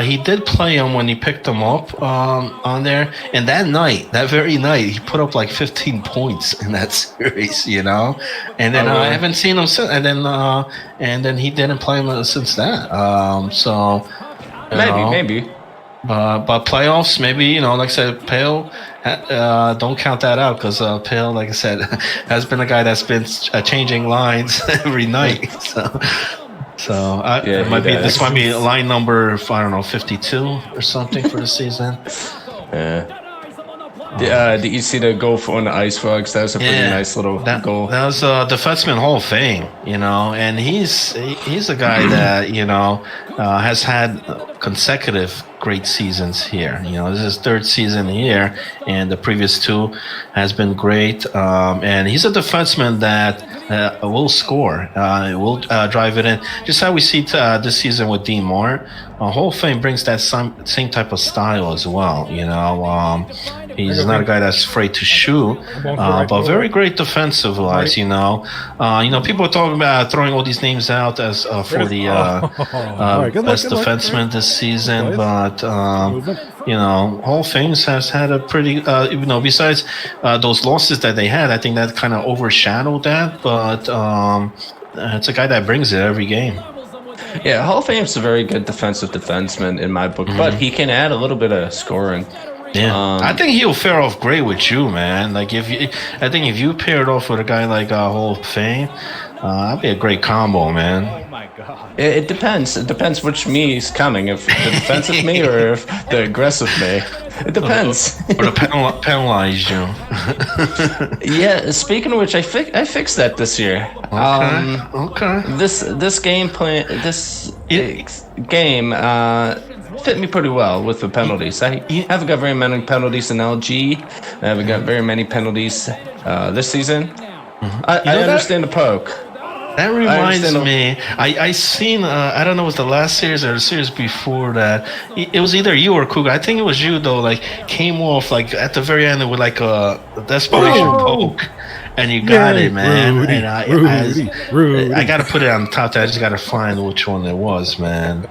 he did play him when he picked him up on there. And that very night, he put up like 15 points in that series, you know. And then I haven't seen him since. And then he didn't play him since that. Maybe. But playoffs, maybe, you know, like I said, Pale, don't count that out because Pale, like I said, has been a guy that's been changing lines every night. This might be line number, I don't know, 52 or something for the season. Did you see the goal on the Ice Frogs? That was a pretty nice little goal. That was a defenseman Hall of Fame, you know, and he's a guy that, you know, has had consecutive great seasons here. You know, this is his third season here, and the previous two has been great. And he's a defenseman that will score, will drive it in. Just how we see this season with Dean Moore. Hall of Fame brings that same type of style as well, you know. He's not a guy that's afraid to shoot, but very great defensive wise. You know, people are talking about throwing all these names out as for the best defenseman this season, but you know, Hall of Fame has had a pretty, you know, besides those losses that they had, I think that kind of overshadowed that. But it's a guy that brings it every game. Yeah, Hall of Fame's a very good defensive defenseman in my book, but he can add a little bit of scoring. Yeah, I think he'll fare off great with you, man. Like if you paired off with a guy like Hall of Fame, that'd be a great combo, man. Oh my God. It depends. It depends which me is coming. If the defensive me or if the aggressive me. It depends. Or to penalize you. Yeah. Speaking of which, I fixed that this year. Okay. This game fit me pretty well with the penalties. I haven't got very many penalties in LG. I haven't got very many penalties this season. I understand the poke. That reminds me, I seen, I don't know, it was the last series or the series before that. It was either you or Cougar. I think it was you, though, like, came off, like, at the very end with, like, a desperation poke. And you got it, man. Rudy, And I got to put it on the top. I just got to find which one it was, man.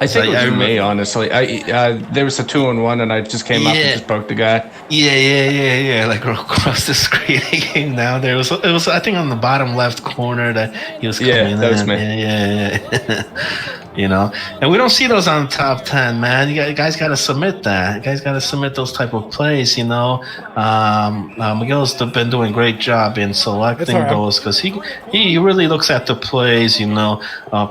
I think it was me, honestly. There was a 2-on-1, and I just came up and just poked the guy. Yeah. Like across the screen, he came down there. It was. I think on the bottom left corner that he was coming in. Yeah, that was me. Yeah. You know, and we don't see those on the top 10, man. You guys got to submit that. You guys got to submit those type of plays. You know, Miguel's been doing a great job in selecting those because he really looks at the plays. You know,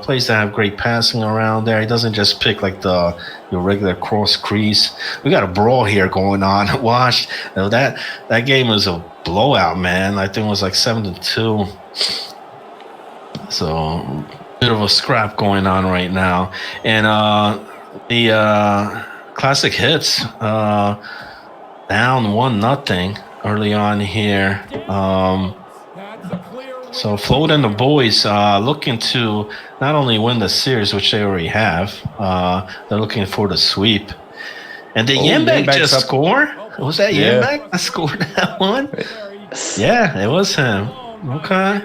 plays that have great passing around there. He doesn't just pick like your regular cross crease. We got a brawl here going on. Watch that game was a blowout, man. I think it was like 7-2. So. Bit of a scrap going on right now, and the classic hits down 1-0 early on here. So Float and the boys looking to not only win the series, which they already have, they're looking for the sweep. And did Yambek just score? Was that Yambek that scored that one? Yeah, it was him. Okay.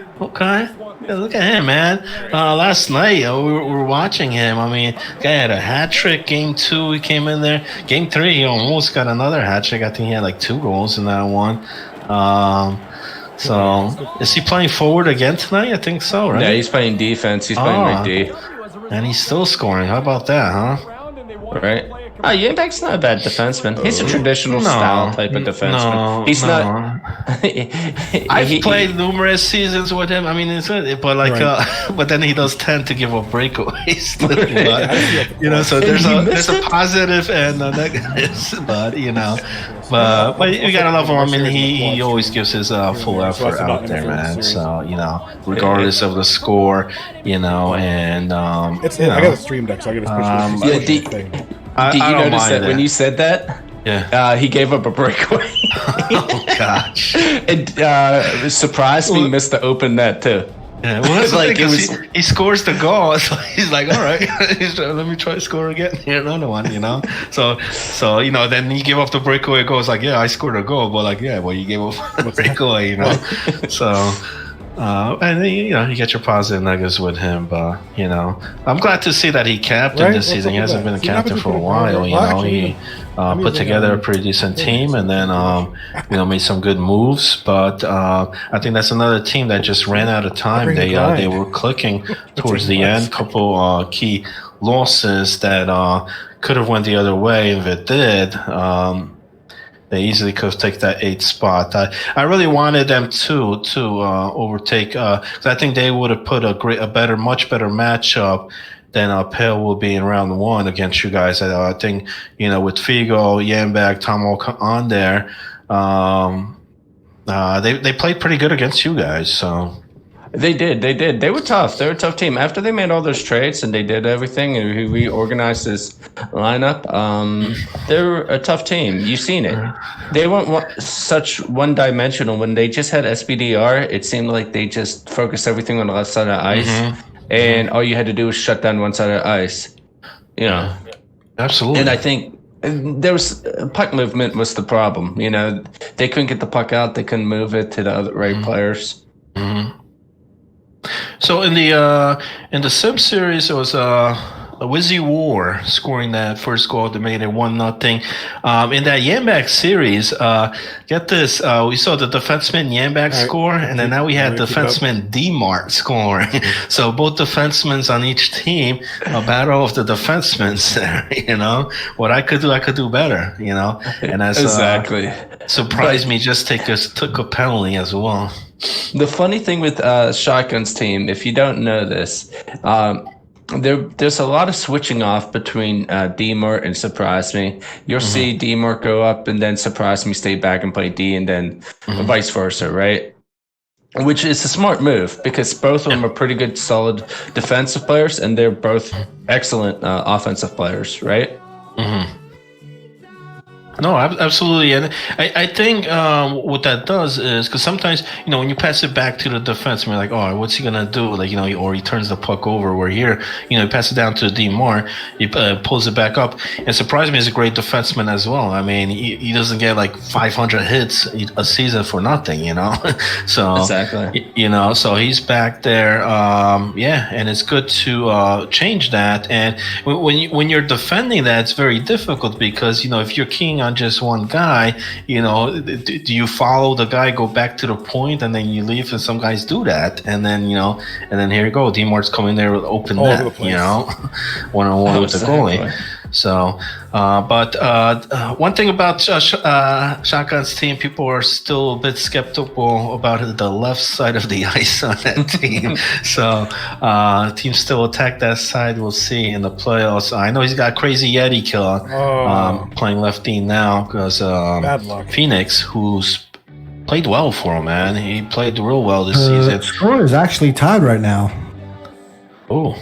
Yeah, look at him, man. Last night, we were watching him. I mean, guy had a hat trick. Game 2, he came in there. Game 3, he almost got another hat trick. I think he had like 2 goals in that one. So, is he playing forward again tonight? I think so, right? Yeah, he's playing defense. He's playing right D. And he's still scoring. How about that, huh? Right. Oh, Yambak's not a bad defenseman. He's a traditional style type of defenseman. He's not. I've played numerous seasons with him. I mean, but but then he does tend to give up breakaways. But, so there's a positive and a negative. But but you gotta love him. I mean, he always gives his full effort out there, man. So regardless of the score, and I got a stream deck, so I got to push this thing. Did you notice that when you said that? Yeah. He gave up a breakaway. Oh gosh. It surprised me. Missed the open net too. Yeah, well, that's like he scores the goal, so he's like, all right, let me try to score again. Here, another one, So then you give up the breakaway goal. It's like, yeah, I scored a goal, but you gave up the breakaway, So. And you get your positive negatives with him, but I'm glad to see that he captained this season. He hasn't been a captain for a while. He put together a pretty decent team, and then made some good moves. But I think that's another team that just ran out of time. They were clicking towards the end. Couple key losses that could have went the other way if it did. They easily could have taken that 8th spot. I really wanted them to overtake, because I think they would have put much better matchup than Pale will be in round 1 against you guys. I think with Figo, Yambak, Tomo on there, they played pretty good against you guys. So. They did. They were tough. They were a tough team. After they made all those trades and they did everything and he reorganized this lineup, they're a tough team. You've seen it. They weren't such one-dimensional. When they just had SBDR, it seemed like they just focused everything on the left side of the ice, and all you had to do was shut down one side of the ice. Absolutely. And I think there was puck movement was the problem. They couldn't get the puck out. They couldn't move it to the other right players. So in the Sim series, it was a Wizzy War scoring that first goal to make it 1-0. In that Yambak series, get this, we saw the defenseman Yambak score, and then now we had defenseman D-Mart scoring. So both defensemen on each team, a battle of the defensemen there. What I could do better, and that's exactly surprised me. Just took a penalty as well. The funny thing with Shotgun's team, if you don't know this, there's a lot of switching off between D-Mart and Surprise Me. You'll see D-Mart go up and then Surprise Me stay back and play D, and then vice versa, right? Which is a smart move because both of them are pretty good, solid defensive players, and they're both excellent offensive players, right? No, absolutely, and I think what that does is because sometimes when you pass it back to the defenseman, like, oh, what's he gonna do? Or he turns the puck over. Where here, you pass it down to D-Mart, he pulls it back up, and Surprise Me is a great defenseman as well. I mean, he doesn't get 500 hits a season for nothing, So exactly, so he's back there, and it's good to change that. And when you're defending that, it's very difficult because if you're keying on just one guy, do you follow the guy, go back to the point, and then you leave? And some guys do that, and then and then here you go, D-Mart's coming there with open net, one-on-one with the goalie. So, but one thing about Shotgun's team, people are still a bit skeptical about the left side of the ice on that team. So, teams still attack that side. We'll see in the playoffs. I know he's got Crazy Yeti Killer playing lefty now because Phoenix, who's played well for him, man. He played real well this season. The score is actually tied right now. Oh,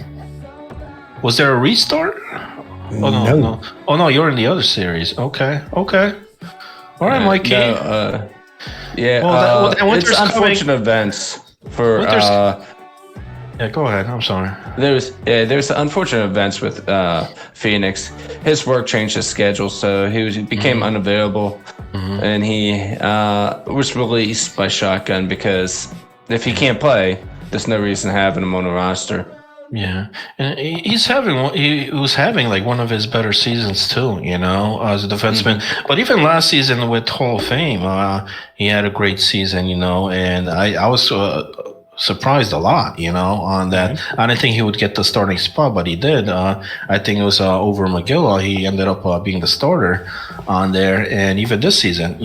was there a restart? Oh no. Oh no, you're in the other series. Okay. All right, Mikey. No, it's unfortunate events for. Yeah, go ahead. I'm sorry. There's unfortunate events with Phoenix. His work changed his schedule, so he became unavailable, and he was released by Shotgun because if he can't play, there's no reason having him on the roster. Yeah, and he was having one of his better seasons too, as a defenseman. But even last season with Hall of Fame, he had a great season, and I was surprised a lot, on that. I didn't think he would get the starting spot, but he did. I think it was over McGill. He ended up being the starter on there, and even this season,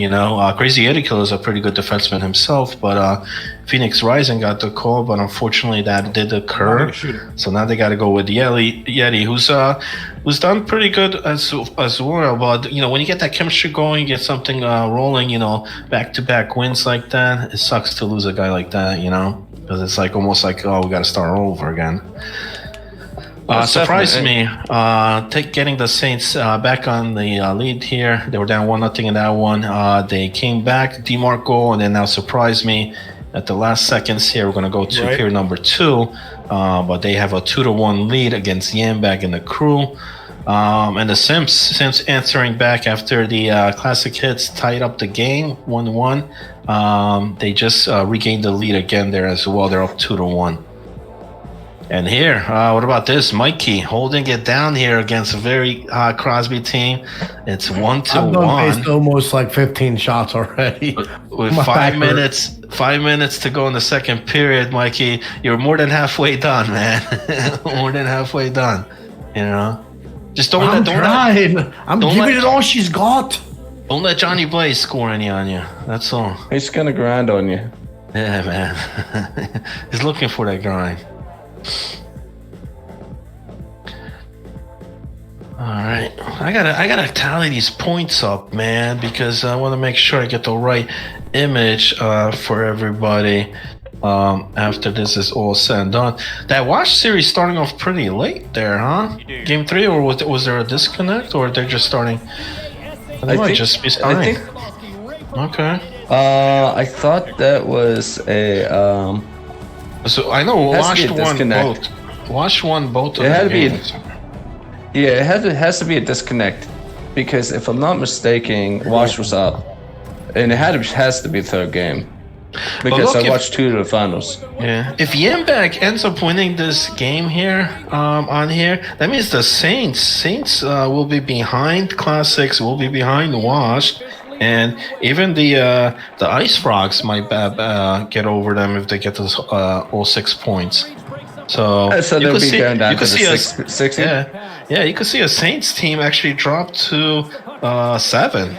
Crazy Eddie Kill is a pretty good defenseman himself, but Phoenix Rising got the call, but unfortunately that did occur. So now they got to go with Yeti, who's done pretty good as well. But when you get that chemistry going, get something rolling, back-to-back wins like that, it sucks to lose a guy like that, because it's like almost like, oh, we got to start all over again. Surprised me getting the Saints back on the lead here. They were down 1-0 in that one. They came back, DeMarc goal, and then now surprised me at the last seconds here. We're going to go to period number 2, but they have a 2-1 lead against Yambag and the crew. And the Simps answering back after the classic hits tied up the game 1-1. They just regained the lead again there as well. They're up 2-1. And here, what about this? Mikey holding it down here against a very Crosby team. It's 1-1. I've done faced almost like 15 shots already. With 5 minutes to go in the second period, Mikey, you're more than halfway done, man. More than halfway done. Just I'm giving it all she's got. Don't let Johnny Blaze score any on you. That's all. He's gonna grind on you. Yeah, man. He's looking for that grind. All right, I gotta tally these points up, man, because I want to make sure I get the right image for everybody after this is all said and done. That Wash series starting off pretty late there, huh? Game 3, or was there a disconnect, or they're just starting? They might just be starting. Okay. I thought that was a. So I know Wash won both of the games. It has to be a disconnect, because if I'm not mistaken, Wash was up, and it has to be third game, because I watched 2 of the finals. Yeah, if Yambag ends up winning this game here, on here, that means the Saints will be behind Classics, will be behind Wash. And even the Ice Frogs might get over them if they get those all 6 points. So they'll be going down to the 6. Yeah, you could see a Saints team actually drop to 7.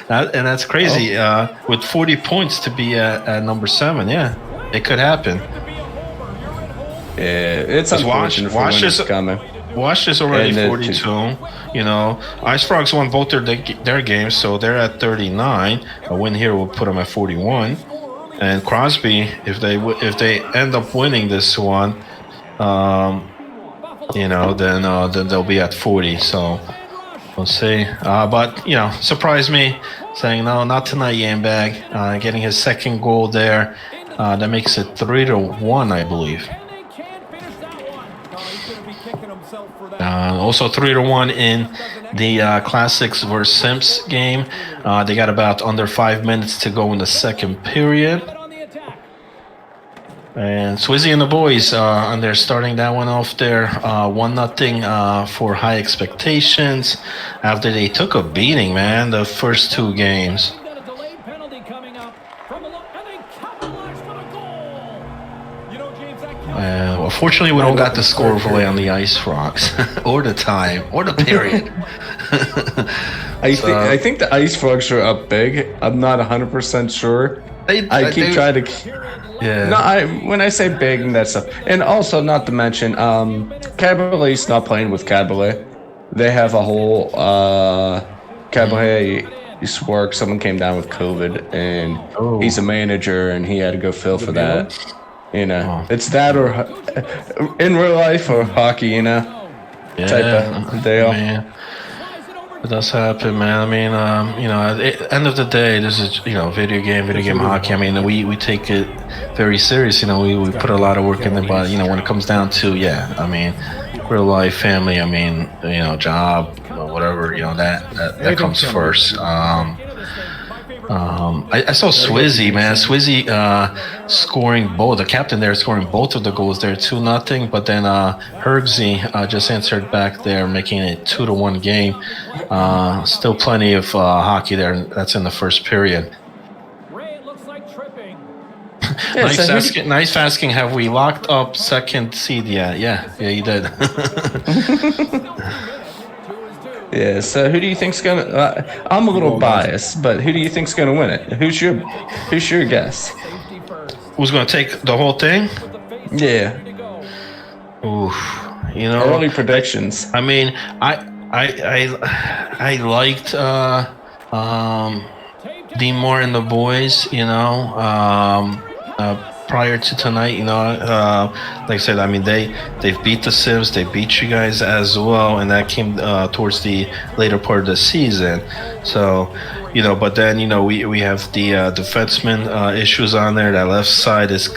And that's crazy. With 40 points to be at number 7, yeah, it could happen. Yeah, it's unfortunate for when it's coming. Wash is already 42. Ice Frogs won both their games, so they're at 39. A win here will put them at 41. And Crosby, if they end up winning this one, then they'll be at 40. So we'll see. But surprised me saying no, not tonight. Yambag getting his second goal there. That makes it 3-1, I believe. Also 3-1 in the Classics versus Simps game. They got about under 5 minutes to go in the second period. And Swizzy and the boys, and they're starting that one off there, 1-0 for high expectations after they took a beating, man, the first 2 games. Unfortunately, we don't got the score overlay on the Ice Frogs, or the time, or the period. I think the Ice Frogs are up big. I'm not 100% sure. I keep trying to. Yeah. No, when I say big and that stuff, and also not to mention, Caberlet's not playing with Caberlet. They have a whole Caberlet used to work. Someone came down with COVID, and he's a manager, and he had to go fill for that. It's that or in real life or hockey, type of deal. Man. It does happen, man. I mean, at the end of the day, this is, video game hockey. I mean, we take it very serious. We put a lot of work in it, but, when it comes down to, real life, family, job, whatever, that comes first. I saw Swizzy, man. Swizzy scoring both. The captain there scoring both of the goals there, 2-0. But then Hergsy just answered back there, making it 2-1 game. Still plenty of hockey there. That's in the first period. Ray, it looks like tripping. Yeah, so Nice asking. Have we locked up second seed yet? Yeah, you did. yeah. So who do you think's gonna? I'm a little biased, but who do you think's gonna win it? Who's your guess? Who's gonna take the whole thing? Yeah. Oof. You know, Early predictions. I mean, I liked Dean Moore and the boys. You know, prior to tonight, you know, like I said, I mean they've beat the Sims, they beat you guys as well, and that came towards the later part of the season. So, you know, but then you know we have the defenseman issues on there. That left side is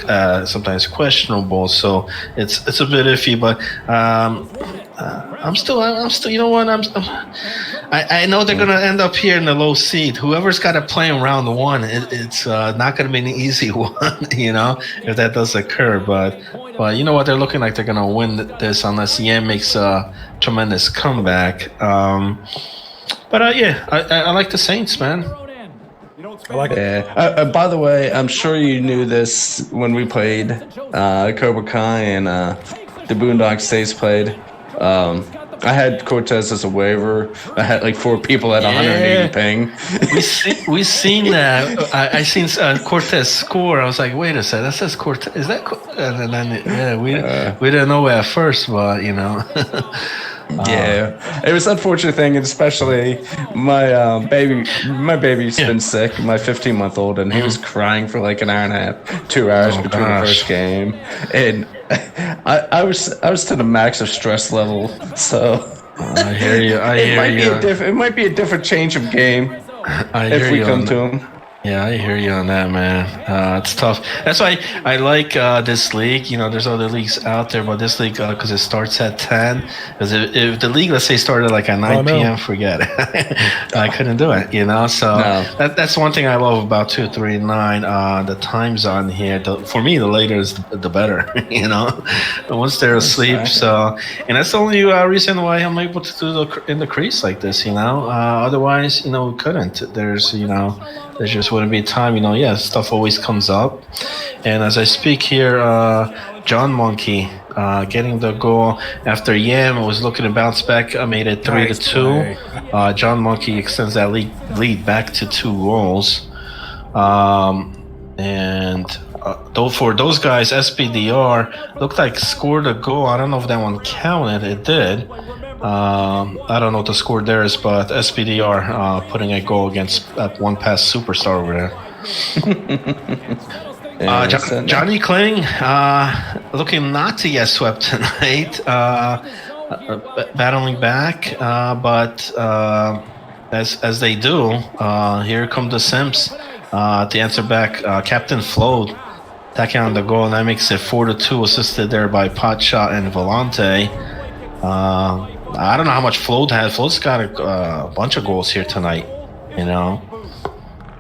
sometimes questionable, so it's a bit iffy. But I'm still, you know what? I know they're gonna end up here in the low seed. Whoever's got to play in round one, it's not gonna be an easy one, you know, if that does occur. But you know what? They're looking like they're gonna win this unless Yan makes a tremendous comeback. But yeah, I like the Saints, man. I like it. Yeah. By the way, I'm sure you knew this when we played Cobra Kai and the Boondock States played. I had Cortez as a waiver. I had like 4 people at 180 ping. We seen that. I seen Cortez score. I was like, wait a second, that says Cortez. Is that? And then we didn't know at first, but you know. Yeah, it was an unfortunate thing, and especially my baby. My baby's been sick, my 15-month-old, and he was crying for like an hour and a half, 2 hours between the first game, and I was to the max of stress level. So I hear you. It might be a different change of game if we come to him. Yeah, I hear you on that, man. It's tough. That's why I like this league. You know, there's other leagues out there, but this league, because it starts at 10. Because if the league, let's say, started like at 9 p.m., forget it. I couldn't do it, you know? So that's one thing I love about 2, 3, 9. The times on here, for me, the later is the better, you know? Once they're asleep. So, and that's the only reason why I'm able to do in the crease like this, you know? Otherwise, you know, we couldn't. There's, you know, there just wouldn't be time, you know. Yeah, stuff always comes up. And as I speak here, John Monkey getting the goal after Yam was looking to bounce back. Made it 3-2. John Monkey extends that lead back to 2 goals. And though for those guys, SPDR looked like scored a goal. I don't know if that one counted. It did. I don't know what the score there is, but SPDR putting a goal against that one past superstar over there. Johnny Kling looking not to get swept tonight, battling back, but as they do, here come the Sims to answer back. Captain Flode tacking on the goal, and that makes it 4-2, assisted there by Potshot and Volante. I don't know how much Flode had. Flode's got a bunch of goals here tonight, you know.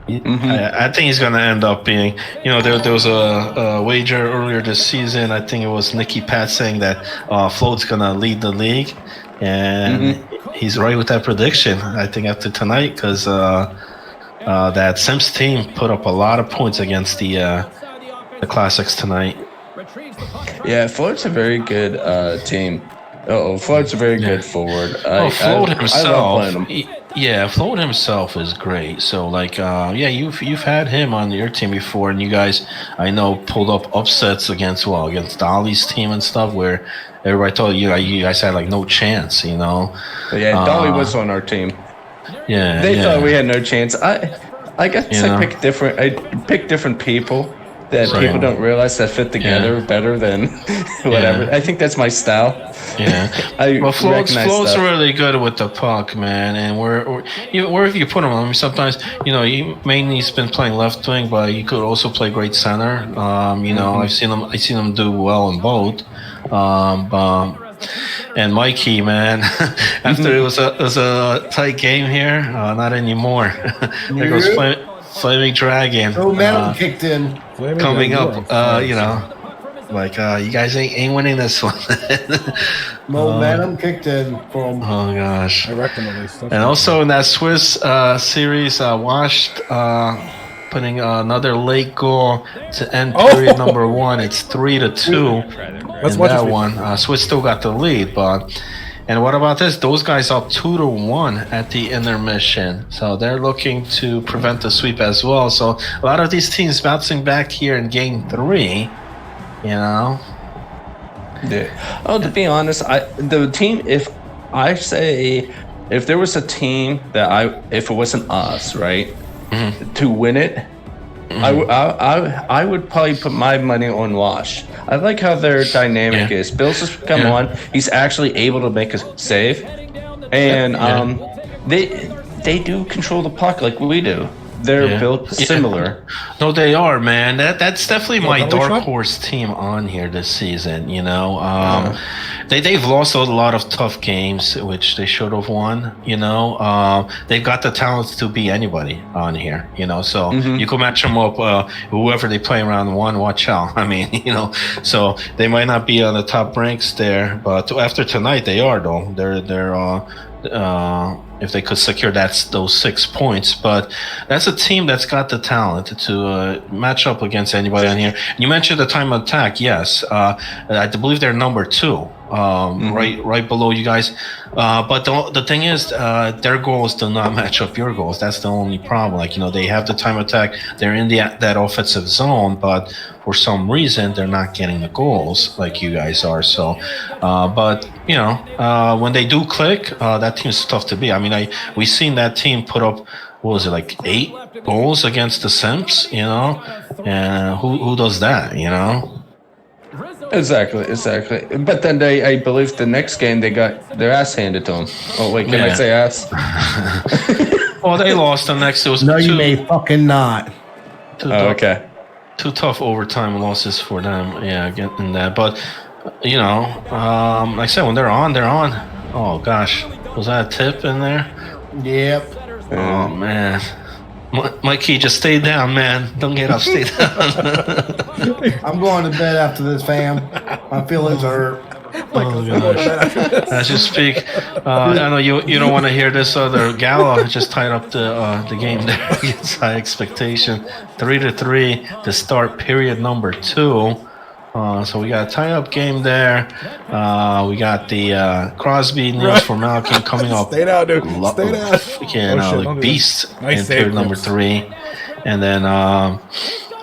I think he's going to end up being, you know, there was a wager earlier this season. I think it was Nicky Pat saying that Flode's going to lead the league, and he's right with that prediction, I think, after tonight, because that Sims team put up a lot of points against the Classics tonight. Yeah, Flode's a very good team. Flode's a very good forward. Flode himself. I love playing him. Flode himself is great. So, like, you've had him on your team before, and you guys, I know, pulled up upsets against Dolly's team and stuff, where everybody thought you guys had like no chance, you know. Yeah, Dolly was on our team. Yeah, they thought we had no chance. I guess I pick different people that people don't realize that fit together better than whatever. I think that's my style. Yeah. Flode's really good with the puck, man. And wherever you put him, I mean, sometimes, you know, he mainly's been playing left wing, but he could also play great center. You know, I've seen him do well in both. And Mikey, man, after it was a tight game here, not anymore. There goes Flaming Dragon. Momentum kicked in. Coming up, you know, like you guys ain't winning this one. Momentum kicked in from. Oh gosh! I reckon at least. And also in that Swiss series, washed putting another late goal to end period number 1. It's 3-2. Let's in watch that this one. Swiss still got the lead, but. And what about this? Those guys up 2-1 at the intermission. So they're looking to prevent the sweep as well. So a lot of these teams bouncing back here in game 3, you know. Yeah. Oh, to be honest, if there was a team that if it wasn't us, right, to win it, I would probably put my money on Wash. I like how their dynamic is. Bill's just come on. He's actually able to make a save, and they do control the puck like we do. They're built similar. No, they are, man. That's definitely my dark horse team on here this season. You know, they've lost a lot of tough games, which they should have won. You know, they've got the talent to beat anybody on here. You know, so you can match them up. Whoever they play in round 1, watch out. I mean, you know, so they might not be on the top ranks there, but after tonight, they are though. They're if they could secure those 6 points. But that's a team that's got the talent to match up against anybody on here. You mentioned the time of attack. Yes, I believe they're number 2, right below you guys. But the thing is, their goals do not match up your goals. That's the only problem. Like, you know, they have the time attack. They're in that offensive zone, but for some reason they're not getting the goals like you guys are. So, but you know, when they do click, that team's tough to beat. I mean, we seen that team put up, what was it, like 8 goals against the Simps, you know? And who does that, you know? Exactly. But then I believe the next game they got their ass handed to them. Oh wait, can I say ass? Well, they lost the next. It was No, you may fucking not. Okay. 2 tough overtime losses for them. Yeah, getting that. But you know, like I said, when they're on, they're on. Oh gosh, was that a tip in there? Yep. Oh man, Mikey, just stay down, man. Don't get up, stay down. I'm going to bed after this, fam. My feelings are hurt. Oh gosh. As you speak, I know you don't want to hear this other Gallo just tied up the game there against high expectation, 3-3 to start period number 2. So we got a tie-up game there. We got the Crosby Niels for Malkin coming up. Stay down, dude. Stay down. Freaking like beast in period number 3, and then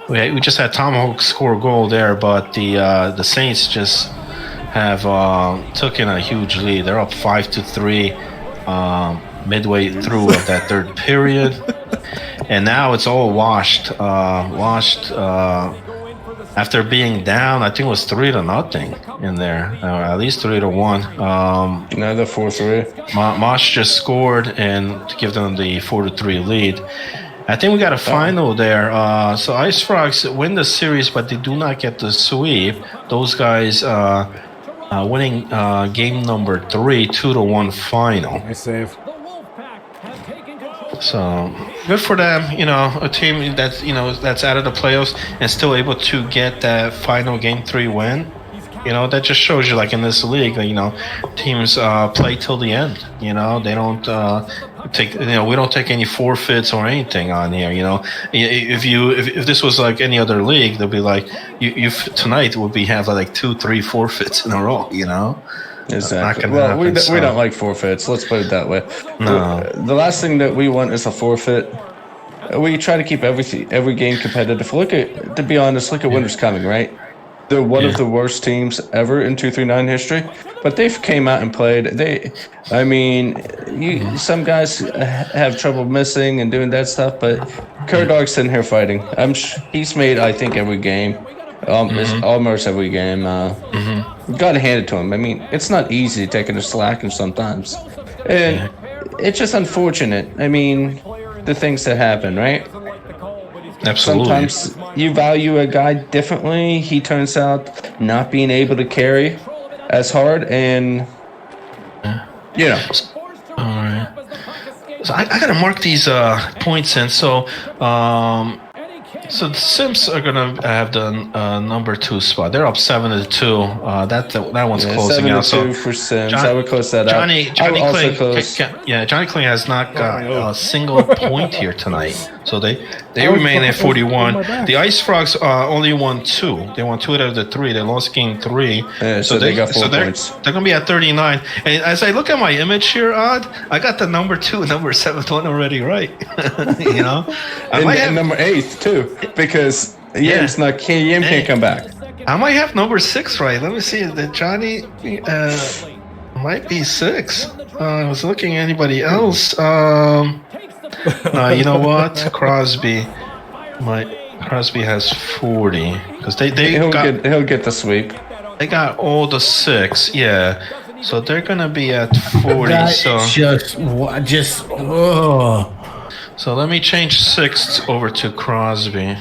we just had Tomahawk score a goal there, but the Saints just have taken a huge lead. They're up 5-3 midway through of that third period, and now it's all washed. After being down, I think it was 3-0 in there, at least 3-1. Now they're 4-3. Mosh just scored and to give them the 4-3 lead. I think we got a final there. So Ice Frogs win the series, but they do not get the sweep. Those guys winning game number 3, 2-1 final. Nice save. So good for them, you know, a team that's, you know, that's out of the playoffs and still able to get that final game 3 win. You know, that just shows you, like, in this league, you know, teams play till the end. You know, they don't take, you know, we don't take any forfeits or anything on here. You know, if this was like any other league, they'll be like, you tonight would be have like 2-3 forfeits in a row. You know. Exactly. Well, we don't like forfeits. Let's put it that way. No. The last thing that we want is a forfeit. We try to keep every game competitive. To be honest, look at Winter's Coming, right? They're one of the worst teams ever in 239 history, but they've came out and played. Some guys have trouble missing and doing that stuff, but Kerdog's sitting here fighting. He's made, I think, every game. Almost every game. Gotta hand it to him. I mean, it's not easy taking a slack sometimes, and it's just unfortunate. I mean, the things that happen, right? Absolutely. Sometimes you value a guy differently. He turns out not being able to carry as hard, and you know. All right. So I gotta mark these points in. So the Sims are gonna have the number 2 spot. They're up 7-2. That one's closing out. 7-2 for Sims. I would close that Johnny out. Johnny Clay has not got a single point here tonight. So they I was- remain I at was 41. on my back. The Ice Frogs only won 2. They won 2 out of the 3. They lost game 3. So they got 4 they're, points. They're gonna be at 39. And as I look at my image here, Odd, I got the number 2, number 7 one already right. You know, I might And have number 8 too, because Yeah. Yim can't come back. I might have number 6 right. Let me see. The Johnny might be 6. I was looking at anybody else. No, you know what? Crosby has 40 because He'll get the sweep. they got all the 6. Yeah, so they're gonna be at 40. That So is just ugh. so let me change 6 over to Crosby.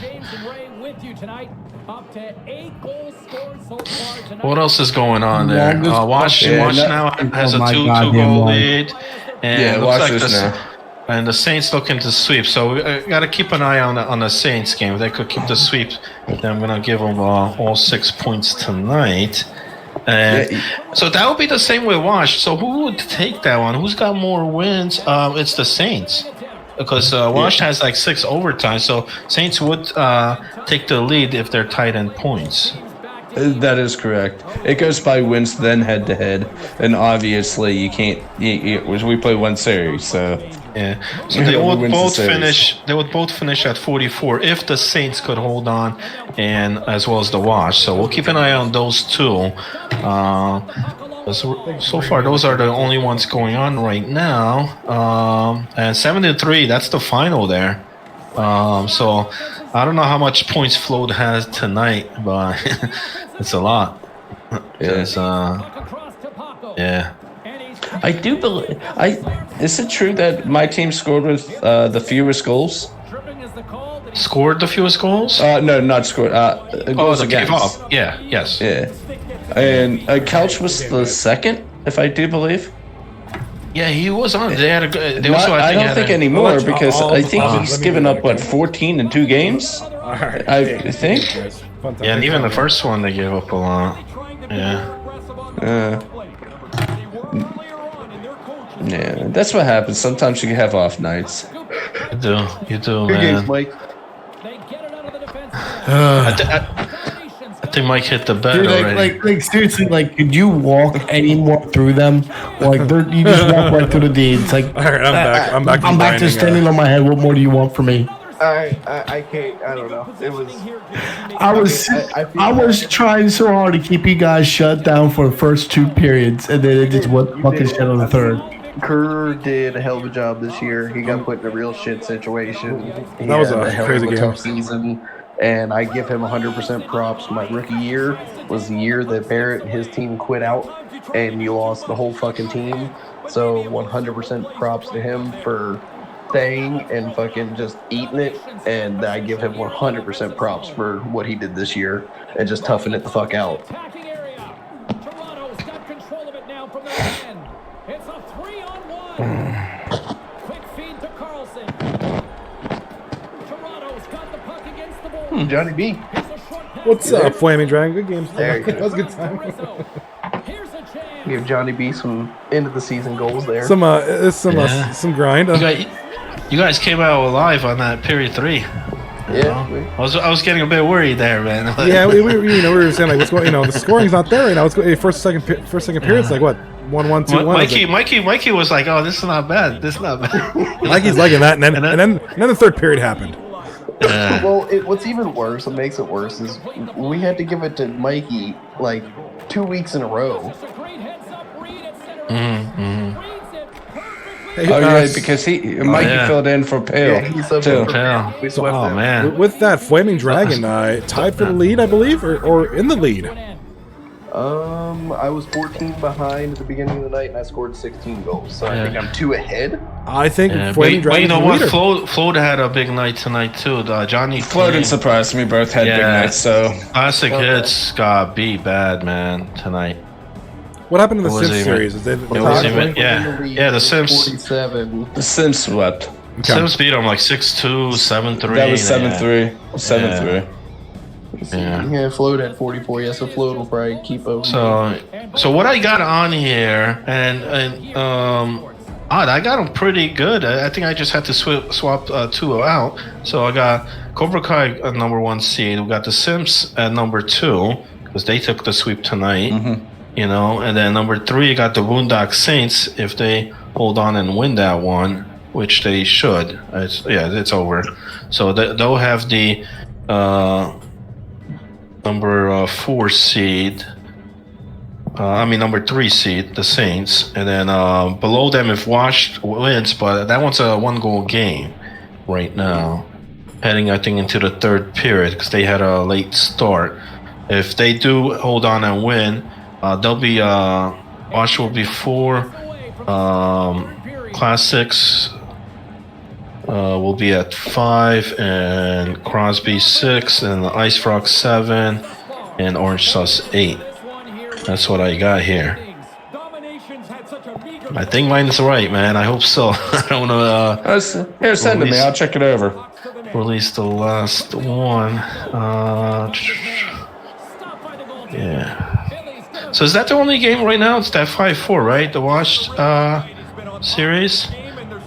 What else is going on there? Watch now has a 2-2 goal lead, and Yeah, it looks watch like this now. and the Saints looking to sweep. So we got to keep an eye on the Saints game. If they could keep the sweep, then I'm gonna give them all 6 points tonight. And so that would be the same with Wash. So who would take that one? Who's got more wins? It's the Saints. Because Wash has like 6 overtime, so Saints would take the lead if they're tied in points. That is correct. It goes by wins, then head to head, and obviously you can't. We play one series, so Yeah. So they Whoever would wins the both series. finish. They would both finish at 44 if the Saints could hold on, and as well as the Wash. So we'll keep an eye on those two. So far, those are the only ones going on right now. And 7-3, that's the final there. So I don't know how much points Float has tonight, but it's a lot. It's, yeah. I do believe. Is it true that my team scored with the fewest goals? Scored the fewest goals? No, not scored. Goals the against. gave up. Yeah, yes. Yeah, and Couch was the second, if I do believe. Yeah, he was on. They had a good. They Not, also, I don't had think a- anymore because I think let he's me given do up that. what 14 in 2 games. All right. I think. Yeah, and even the first one they gave up a lot. Yeah. Yeah, that's what happens. Sometimes you have off nights. You do, Good games, man. Mike. I think Mike hit the bed Dude, already. like seriously, like, could you walk any more through them? Like, you just walk right through the deeds. Like, All right, I'm back. I'm back. I'm back to standing on my head. What more do you want from me? I can't. I don't know. It was. I was trying so hard to keep you guys shut down for the first 2 periods, and then it just went fucking shut on the third. Kerr did a hell of a job this year. He got put in a real shit situation. He That was had a hell crazy of a game. tough season, and I give him 100% props. My rookie year was the year that Barrett and his team quit out, and you lost the whole fucking team. So 100% props to him for staying and fucking just eating it, and I give him 100% props for what he did this year and just toughing it the fuck out. Attacking area. Toronto's got control of it now from their end. It's a 3-on-1. Quick feed to Carlson. Toronto's got the puck against the board. Johnny B. Here's a short pass. What's up, Flaming Dragon? Good games. There you go. That was a good time. Here's a chance. Give Johnny B some end of the season goals there. Some grind. You guys came out alive on that period 3. Yeah. I was getting a bit worried there, man. Yeah, we were saying like what's going. The scoring's not there right now. It's first second period's like what 1-1, 2-1. Mikey was like, "Oh, this is not bad. This is not bad." Mikey's liking that, and then the third period happened. Well, what's even worse, what makes it worse, is we had to give it to Mikey like 2 weeks in a row. It's a great heads-up read at center. Reads it perfectly. Hey, Oh yeah, because Mikey yeah. filled in for Pale. Yeah, he's up too. for Yeah. We swept Oh them. man. with that Flaming Dragon tied for the lead, I believe, or in the lead. I was 14 behind at the beginning of the night, and I scored 16 goals. So I Yeah. think I'm 2 ahead. I think Yeah, Flaming but Dragon. you know what? Float had a big night tonight too. Johnny Float and surprised me. Both had big Yeah. nights, so Classic hits got beat bad, man, tonight. What happened in the It wasn't Sims even- series? Is they, It wasn't even. Yeah, the Sims. 47. the Sims swept. Sims beat them like 6-2, 7-3. That was 7-3. 7-3. Yeah. Float had 44. Yeah, so Float will probably keep over. So what I got on here, and Odd, I got them pretty good. I think I just had to swap 2 out. So I got Cobra Kai at number 1 seed. We got the Sims at number 2 because they took the sweep tonight. You know, and then number 3 got the Boondock Saints if they hold on and win that one, which they should. It's over. So they'll have the number 4 seed. Number 3 seed, the Saints, and then below them if Wash wins, but that one's a 1-goal game right now, heading I think into the 3rd period because they had a late start. If they do hold on and win, they'll be Wash will be 4, Classics will be at 5, and Crosby 6, and the Ice Frog 7, and Orange Sauce 8. That's what I got here. I think mine's right, man. I hope so. I don't know. Here, send it to me. I'll check it over. Release the last one. Yeah. So is that the only game right now? It's that 5-4, right? The Wash series?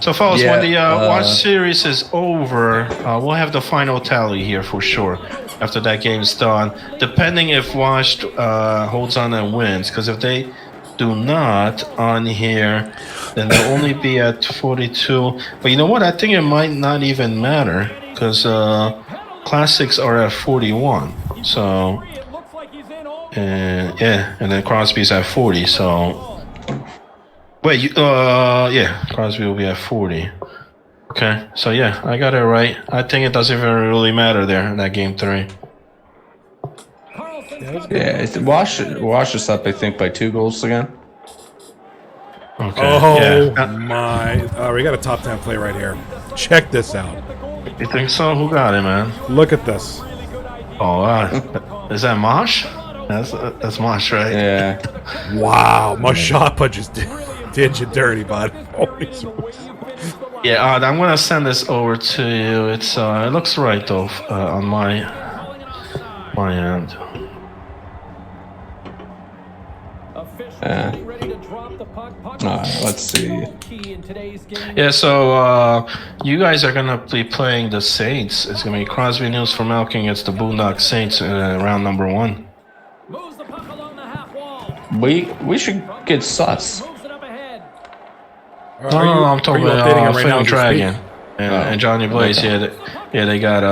So, fellas, when the Wash series is over, we'll have the final tally here for sure. After that game's done, depending if Washed holds on and wins, because if they do not on here, then they'll only be at 42. But you know what? I think it might not even matter, because Classics are at 41. So, and then Crosby's at 40. So, wait, Crosby will be at 40. Okay, so yeah, I got it right. I think it doesn't even really matter there in that game 3. Yeah, Wash us up, I think, by 2 goals again. Okay. Oh my! We got a top 10 play right here. Check this out. You think so? Who got it, man? Look at this. Oh, is that Mosh? That's Mosh, right? Yeah. Wow, Mashapa just did you dirty, bud. Holy smokes. Yeah, I'm gonna send this over to you. It looks right though on my end. Let's see. Yeah, so you guys are gonna be playing the Saints. It's gonna be Crosby News for Malkin against the Boondock Saints round number 1. We should get sus. No, I'm talking about Flame Dragon and Johnny Blaze. Okay. They got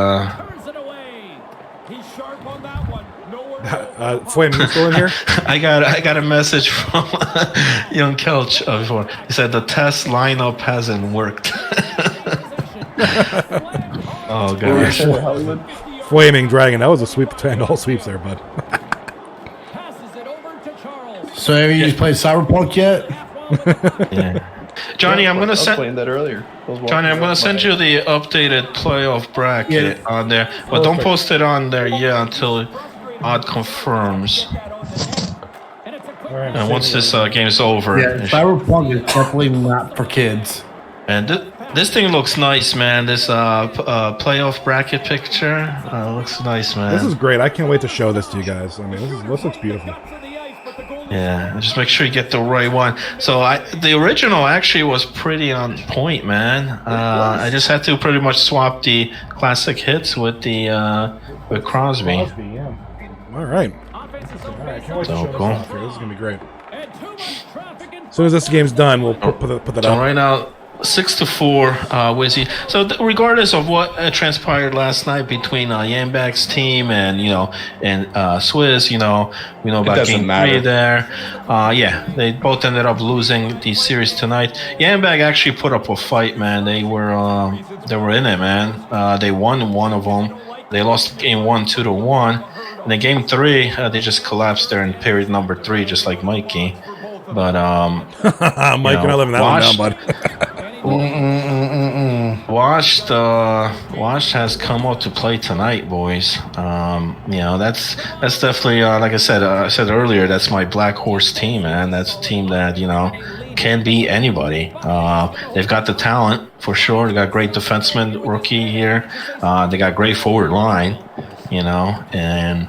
Flame, you still in here? I got a message from Young Kelch before. He said the test lineup hasn't worked. Oh gosh. Flaming Dragon. That was a sweep to end all sweeps there, bud. So have you just played Cyberpunk yet? Yeah. Johnny, I'm gonna send. Playing that earlier. Johnny, I'm gonna send you the updated playoff bracket on there, but don't post it on there yet until Odd confirms. Right, and once this game is over. Yeah, Cyberpunk is definitely not for kids. And this thing looks nice, man. This playoff bracket picture looks nice, man. This is great. I can't wait to show this to you guys. I mean, this looks beautiful. Yeah, just make sure you get the right one. So the original actually was pretty on point, man. I just had to pretty much swap the classic hits with the with Crosby. Yeah. All right. I can't wait to show this off here. This is gonna be great. As soon as this game's done, we'll put that so up. Right now, 6-4, Wizzy. So regardless of what transpired last night between Yambag's team and Swizz, we know about game 3 there. They both ended up losing the series tonight. Yambag actually put up a fight, man. They were in it, man. They won one of them. They lost game 1 2-1. And in game 3, they just collapsed there in period number 3, just like Mikey. But Mike and I live in that one down, bud. Washed has come out to play tonight, boys. That's definitely like I said earlier. That's my Black Horse team, man. That's a team that can beat anybody. They've got the talent for sure. They got great defenseman rookie here. They got great forward line, and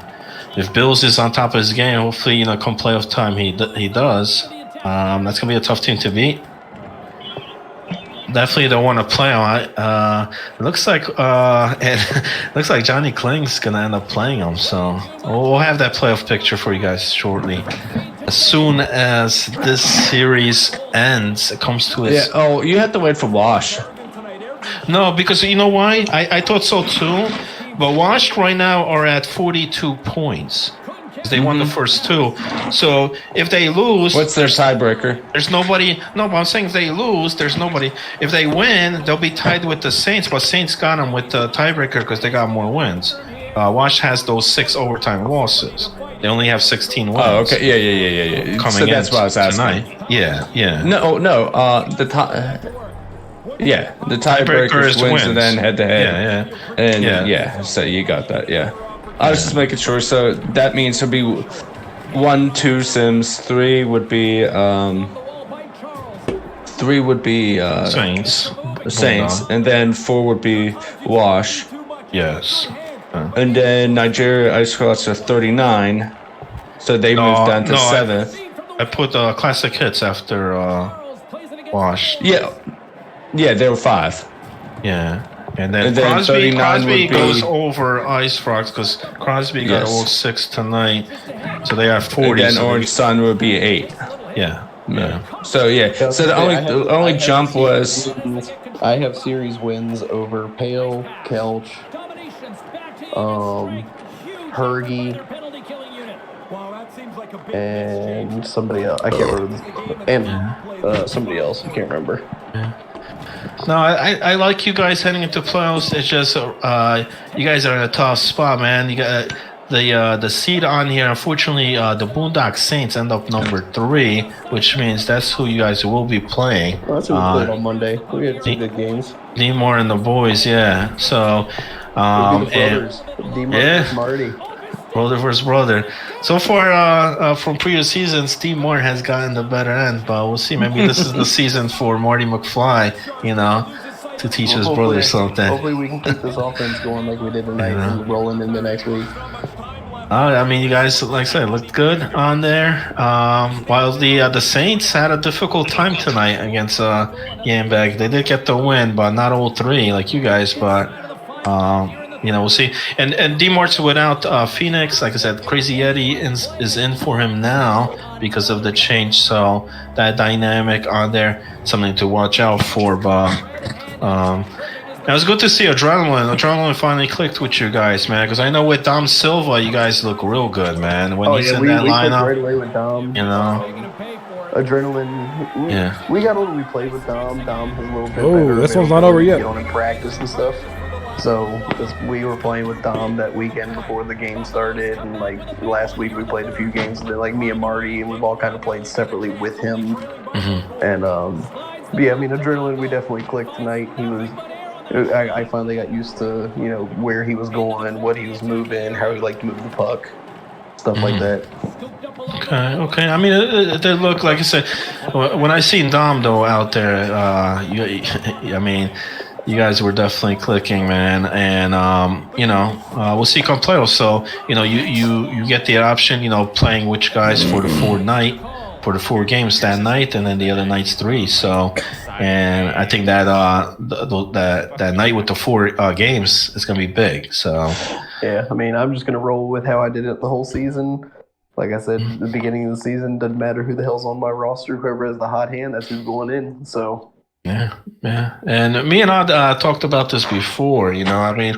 if Bills is on top of his game, hopefully come playoff time he does. That's gonna be a tough team to beat. definitely don't want to play on it. It looks like it looks like Johnny Kling's gonna end up playing him. So we'll have that playoff picture for you guys shortly. As soon as this series ends, it comes to its. Yeah. Oh, you have to wait for Wash. No, because you know why? I thought so too. But Washed right now are at 42 points. They won the first two. So if they lose, What's their tiebreaker? there's nobody. No, but I'm saying if they lose, there's nobody. If they win, they'll be tied with the Saints. But Saints got them with the tiebreaker because they got more wins. Wash has those 6 overtime losses. They only have 16 wins. Oh, okay. Yeah. Coming So that's in what I was asking. tonight. Yeah. No. The tiebreaker is wins and then head to head. Yeah. And Yeah. so you got that. Yeah. I was just making sure. So that means it'll be 1, 2 Sims. 3 would be Saints. Saints, and then 4 would be Wash, Yes. and then Nigeria Ice Cross are 39. So they moved down to 7th. I put classic hits after Wash. Yeah, they were 5. Yeah. And then, And then Crosby 39 would be- goes over Ice Frogs because Crosby got Yes. all 6 tonight. So they have 40. And then so Orange Sun would be 8. yeah. So So the only jump was I have series wins over Pale, Kelch, Hergy, and somebody else. I can't remember. And somebody else. I can't remember. No, I like you guys heading into playoffs. It's just you guys are in a tough spot, man. You got the seed on here. Unfortunately, the Boondock Saints end up number 3, which means that's who you guys will be playing. Well, that's who we played on Monday. We had 2 good games. Demore and the boys, yeah. So, The and brothers, D. Marty. brother versus brother. So far, from previous seasons, Steve Moore has gotten the better end, but we'll see. Maybe this is the season for Marty McFly, to teach his brother something. Hopefully, we can keep this offense going like we did tonight and rolling into next week. I mean, you guys, like I said, looked good on there. While the Saints had a difficult time tonight against Yambag. They did get the win, but not all 3 like you guys. But we'll see. And D Mart's without Phoenix. Like I said, Crazy Yeti is in for him now because of the change. So that dynamic on there, something to watch out for. But it was good to see Adrenaline. Adrenaline finally clicked with you guys, man. Because I know with Dom Silva, you guys look real good, man. When he's in that we lineup, right away with Dom. Adrenaline. We got older. We played with Dom. Dom has a little bit better. This one's not over yet. Get on in practice and stuff. So we were playing with Dom that weekend before the game started, and like last week we played a few games. And then like me and Marty, and we've all kind of played separately with him. And yeah, I mean Adrenaline, we definitely clicked tonight. I finally got used to where he was going, what he was moving, how he liked to move the puck, stuff like that. Okay. I mean, it did look like I said. When I seen Dom though out there, I mean, you guys were definitely clicking, man. And we'll see come playoffs. So you get the option, playing which guys for the 4 games that night, and then the other night's 3. So. And I think that that night with the 4 games is going to be big. So, yeah, I mean, I'm just going to roll with how I did it the whole season. Like I said, the beginning of the season, doesn't matter who the hell's on my roster. Whoever has the hot hand, that's who's going in. So. Yeah. And me and I talked about this before. I mean,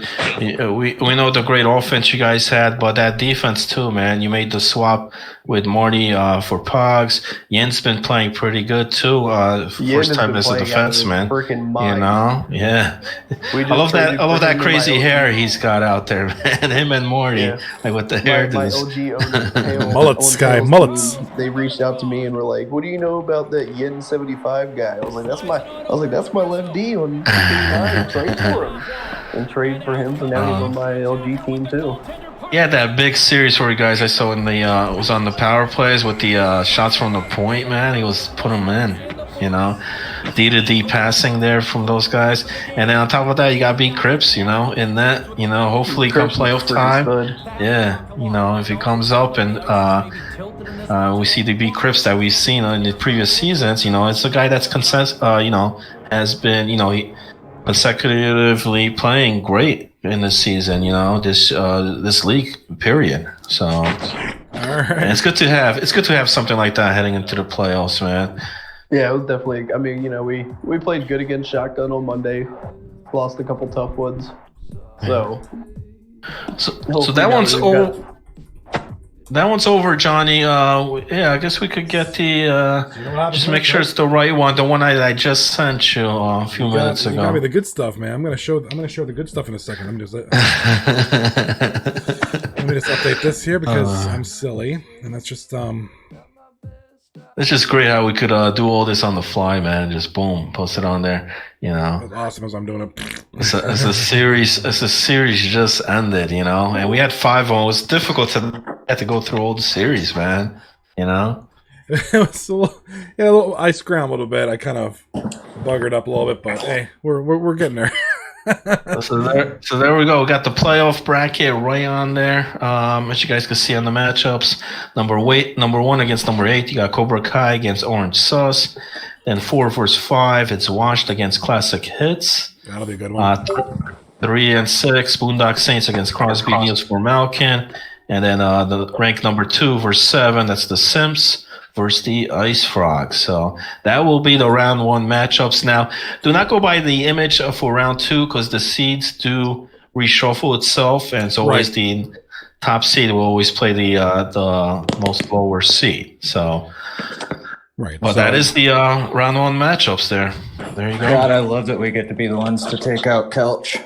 we know the great offense you guys had, but that defense too, man. You made the swap with Marty for Pogs. Yen's been playing pretty good too. First time as a defenseman. Yeah. I love that crazy hair he's got out there, man. Him and Marty, like with the hair. My OG mullets, guy, mullets. They reached out to me and were like, "What do you know about that Yen 75 guy?" I was like, "That's my left D on team 9. Trade for him." And trade for him, so now he's on my LG team too. Yeah, that big series for you guys I saw in the was on the power plays with the shots from the point, man. He was putting them in, D-to-D passing there from those guys. And then on top of that, you got B Cripps, in that, hopefully come playoff time. Yeah, if he comes up and we see the B Cripps that we've seen in the previous seasons, it's a guy that's has been, consecutively playing great in this season. This league period. So, All right. and it's good to have something like that heading into the playoffs, man. Yeah, it was definitely. I mean, we played good against Shotgun on Monday, lost a couple tough ones. So that one's over. That one's over, Johnny. I guess we could get the. Just make sure it's the right one, the one I just sent you a few minutes ago. You got me the good stuff, man. I'm gonna show the good stuff in a second. Let me just update this here because I'm silly, and that's just It's just great how we could do all this on the fly, man. And just boom, post it on there. As awesome as I'm doing it. It's a series just ended, and we had 5 of them. It was difficult to go through all the series, man. It was I scrambled a bit. I kind of buggered up a little bit, but hey, we're getting there. So there we go. We got the playoff bracket right on there. As you guys can see on the matchups, number 1 against number 8. You got Cobra Kai against Orange Sauce. Then 4 versus 5. It's Washed against Classic Hits. That'll be a good one. 3 and 6. Boondock Saints against Crosby Neals for Malkin. And then the rank number 2 versus 7. That's the Simps versus the Ice Frogs. So that will be the round 1 matchups. Now, do not go by the image for round 2 because the seeds do reshuffle itself, and it's always the top seed will always play the most lower seed. So, but that is the round 1 matchups there. There you go. God, I love that we get to be the ones to take out Kelch.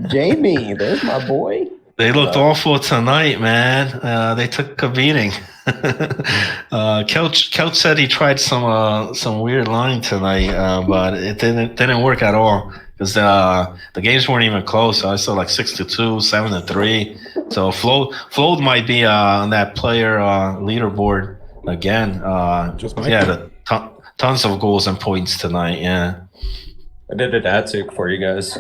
Jamie, there's my boy. They looked awful tonight, man. They took a beating. Couch said he tried some weird line tonight, but it didn't work at all because the games weren't even close. I saw like 6-2, 7-3. So Floyd might be on that player leaderboard again. Tons of goals and points tonight. Yeah, I did a DATSUK for you guys.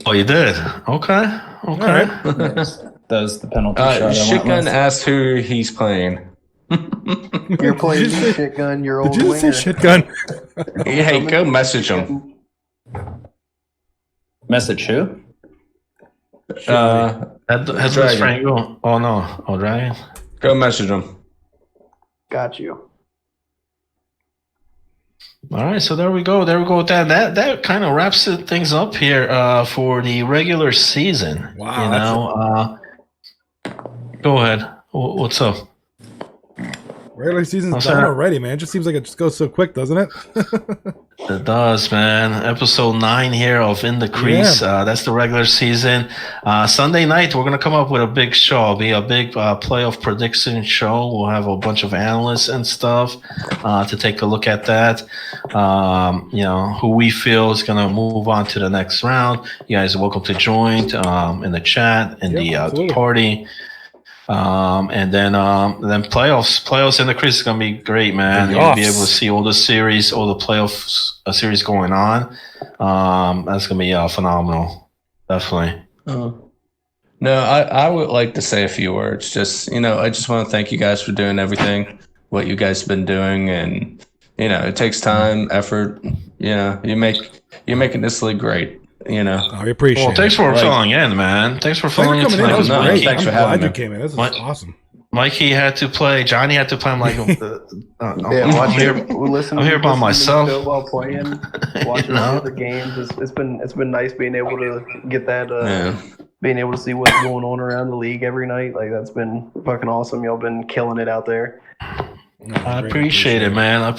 Oh, you did? Okay. Does the penalty shot? Shitgun asked who he's playing. You're playing me, Shitgun. Your old Did you winger. say Shitgun? Hey, go message him. Message who? Has Dragon. Frank go? Oh no, Dragon. Go message him. Got you. All right, so there we go. With that kind of wraps things up here for the regular season. Wow. Go ahead. What's up? Regular season's done already, man. It just seems like it just goes so quick, doesn't it? It does, man. Episode 9 here of In the Crease. Yeah. That's the regular season. Sunday night, we're going to come up with a big show. It'll be a big playoff prediction show. We'll have a bunch of analysts and stuff to take a look at that. Who we feel is going to move on to the next round. You guys are welcome to join in the chat, in the party. And then playoffs in the Crease is gonna be great, man. You'll be able to see all the series, all the playoff series going on. That's gonna be phenomenal, definitely. No, I would like to say a few words. Just I just want to thank you guys for doing everything, what you guys have been doing, and it takes time, effort. You're making this league great. I appreciate it. Well, thanks for filling in, man. Thanks for filling in coming in. tonight. That was great. Thanks for I'm having glad you me. came in. This is awesome. Mikey had to play. Johnny had to play. I'm like, I'm here by myself. While playing, watching all the games. It's been nice being able to get that. Being able to see what's going on around the league every night. Like that's been fucking awesome. Y'all been killing it out there. I appreciate it, man. I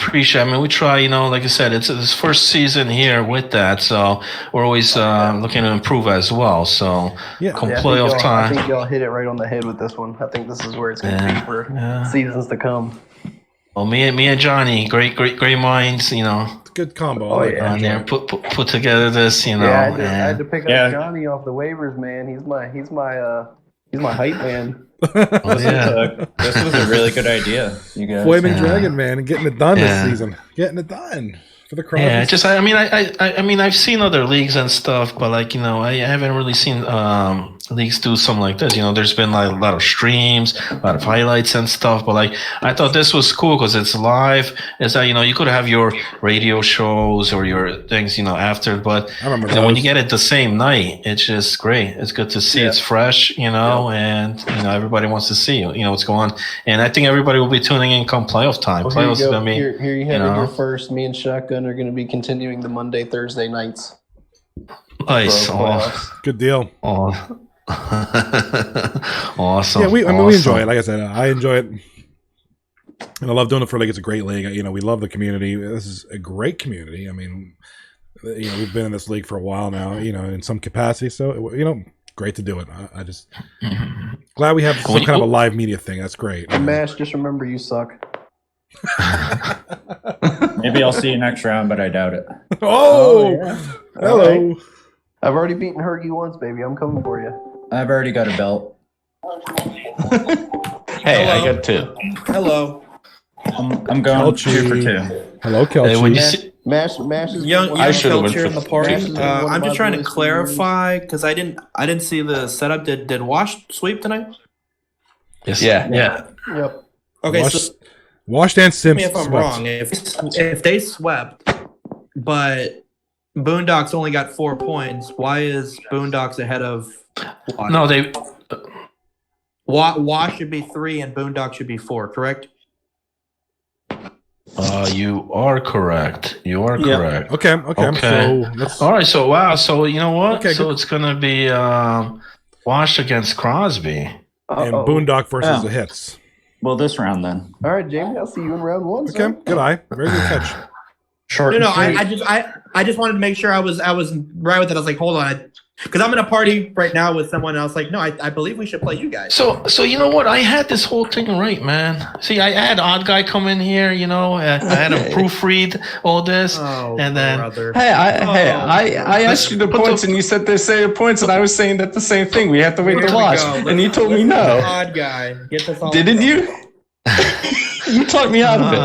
mean, we try, like I said, it's his first season here with that, so we're always looking to improve as well. So, come playoff time. I think y'all hit it right on the head with this one. I think this is where it's going to be for seasons to come. Well, me and Johnny, great minds, It's a good combo. Oh, yeah. there, put together this, I had to pick up Johnny off the waivers, man. He's my hype man. This was a really good idea, you guys. Flaming Dragon, man, and getting it done this season. Getting it done for the crowd. Yeah, I mean, I've seen other leagues and stuff, but I haven't really seen leagues do something like this. There's been like a lot of streams, a lot of highlights and stuff. But like, I thought this was cool because it's live. It's that you could have your radio shows or your things, after. But I remember when those. you get it the same night, it's just great. It's good to see. It's fresh, and everybody wants to see what's going on. And I think everybody will be tuning in come playoff time. Well, Playoffs is gonna be here you have it here first. Me and Shotgun are going to be continuing the Monday, Thursday nights. nice. for Oh, playoffs. Good deal. awesome. Yeah, we awesome. enjoy it. Like I said, I enjoy it, and I love doing it for a league. It's a great league. We love the community. This is a great community. I mean, we've been in this league for a while now. In some capacity. So great to do it. I just glad we have some kind of a live media thing. That's great. Mash, just remember you suck. Maybe I'll see you next round, but I doubt it. Oh, hello. Right. I've already beaten Hergy once, baby. I'm coming for you. I've already got a belt. Hey, I got 2. Hello. I'm going 2 for 2. Hello, Kelchi. when you see, Mash is Young I should've went Felcher in for- the party. Mash is one of I'm my just trying to boys. clarify because I didn't see the setup. Did Wash sweep tonight? yes, Yeah. Yep. Okay, Wash, so Wash Dan tell me Sims. if I'm swept. wrong. If they swept, but Boondocks only got 4 points, why is Boondocks ahead of Wash? no, they Wash should be 3 and Boondocks should be 4, correct? you are correct. You are Yeah. correct. Okay. Okay. So let's. All right, so wow, so you know what? Okay, so good. it's gonna be Wash against Crosby. And Uh-oh. Boondock versus Oh. the Hits. Well, this round then. All right, Jamie. I'll see you in round 1. Okay, son. good eye. Very good catch. Short. No, and I sweet. I just wanted to make sure I was right with it. I was like, hold on, because I'm in a party right now with someone else. Like, no, I believe we should play you guys. So you know what? I had this whole thing right, man. See, I had Odd Guy come in here. I had him proofread all this, and then brother. Hey, I asked you the Put points, the- and you said the same points, and I was saying that the same thing. We have to wait Here to we watch, go. and you told me Listen to the no. Odd guy. Get this all. Didn't you? You talked me out of it.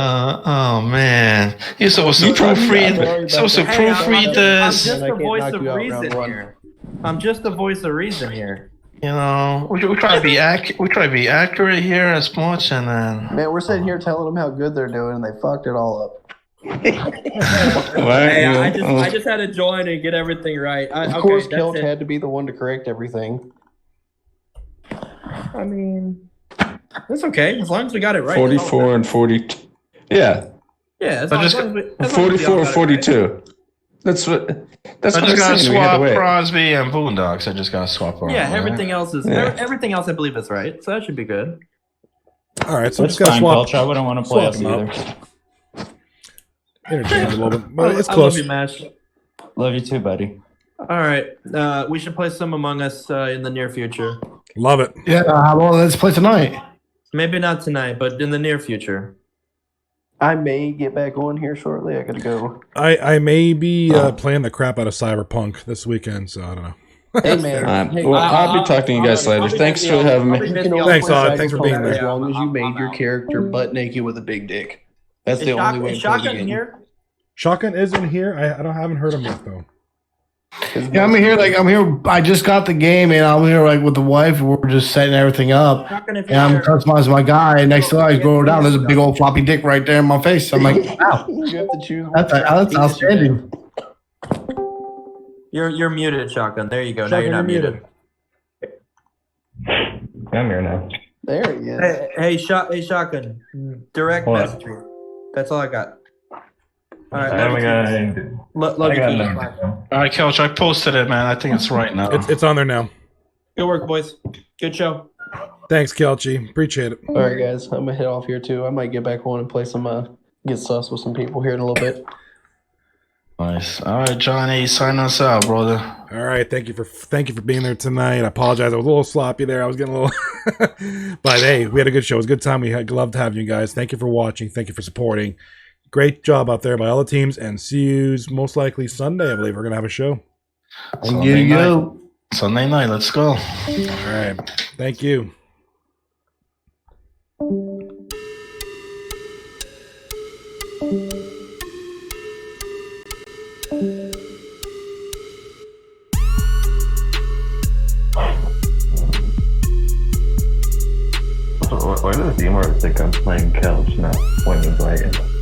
oh man, you're supposed to You told me proofread. that. You're supposed to Hey, proofread I'm this. just I the can't voice knock of you out reason round 1. here. I'm just the voice of reason here. We try to be we try to be accurate here as much, and then Man, we're sitting here telling them how good they're doing, and they fucked it all up. Hey, I just had to join and get everything right. Of course, Kelch had to be the one to correct everything. I mean, that's okay as long as we got it right. 44 and 42. Yeah, Yeah, as I long, just- as long as we, as long as we 44 all and got it 42. That's what. That's I what just I'm gotta saying. We had to swap wait. Crosby and Boondocks. I just gotta swap. right. Yeah, everything else is Yeah. everything else I believe is right, so that should be good. All right, so That's just gotta fine, swap. Belch. I wouldn't want to play swap us them either. Interchange a little bit, but it's I close. love you, Mash. Love you too, buddy. All right, we should play some Among Us in the near future. Love it. Yeah, well, let's play tonight. Maybe not tonight, but in the near future. I may get back on here shortly. I gotta go. I may be playing the crap out of Cyberpunk this weekend, so I don't know. Hey man. Hey, Well, I'll be talking to you guys later. Thanks for having me. You can only Thanks, play Odd. Thanks for being Cyberpunk there. As long as you made your character butt naked with a big dick. That's Is the only way is to play the Shotgun game. here? Shotgun is in here. I haven't heard him yet though. Yeah, I'm here. I just got the game, and I'm here with the wife. We're just setting everything up, Shotgun, if and I'm you're here. customizing my guy. And next thing I go down, there's a big old floppy dick right there in my face. I'm like, wow, You have to choose. that's outstanding. You're muted, Shotgun. There you go. Now Shotgun, you're not you're muted. I'm here now. There he is. Hey, Shotgun. Direct What? message me. That's all I got. All right. I got Love you. nothing. Bye. All right, Couch, I posted it, man. I think it's right now. It's on there now. Good work, boys. Good show. Thanks, Kelchi. Appreciate it. All right, guys. I'm gonna head off here too. I might get back on and play some. Get sus with some people here in a little bit. Nice. All right, Johnny, sign us out, brother. All right, thank you for being there tonight. I apologize, I was a little sloppy there. I was getting a little, but hey, we had a good show. It was a good time. We had loved having you guys. Thank you for watching. Thank you for supporting. Great job out there by all the teams, and see you most likely Sunday. I believe we're gonna have a show. Sunday night. Sunday night. Let's go. All right, thank you. point of the team, or is it I'm playing couch, not women's right?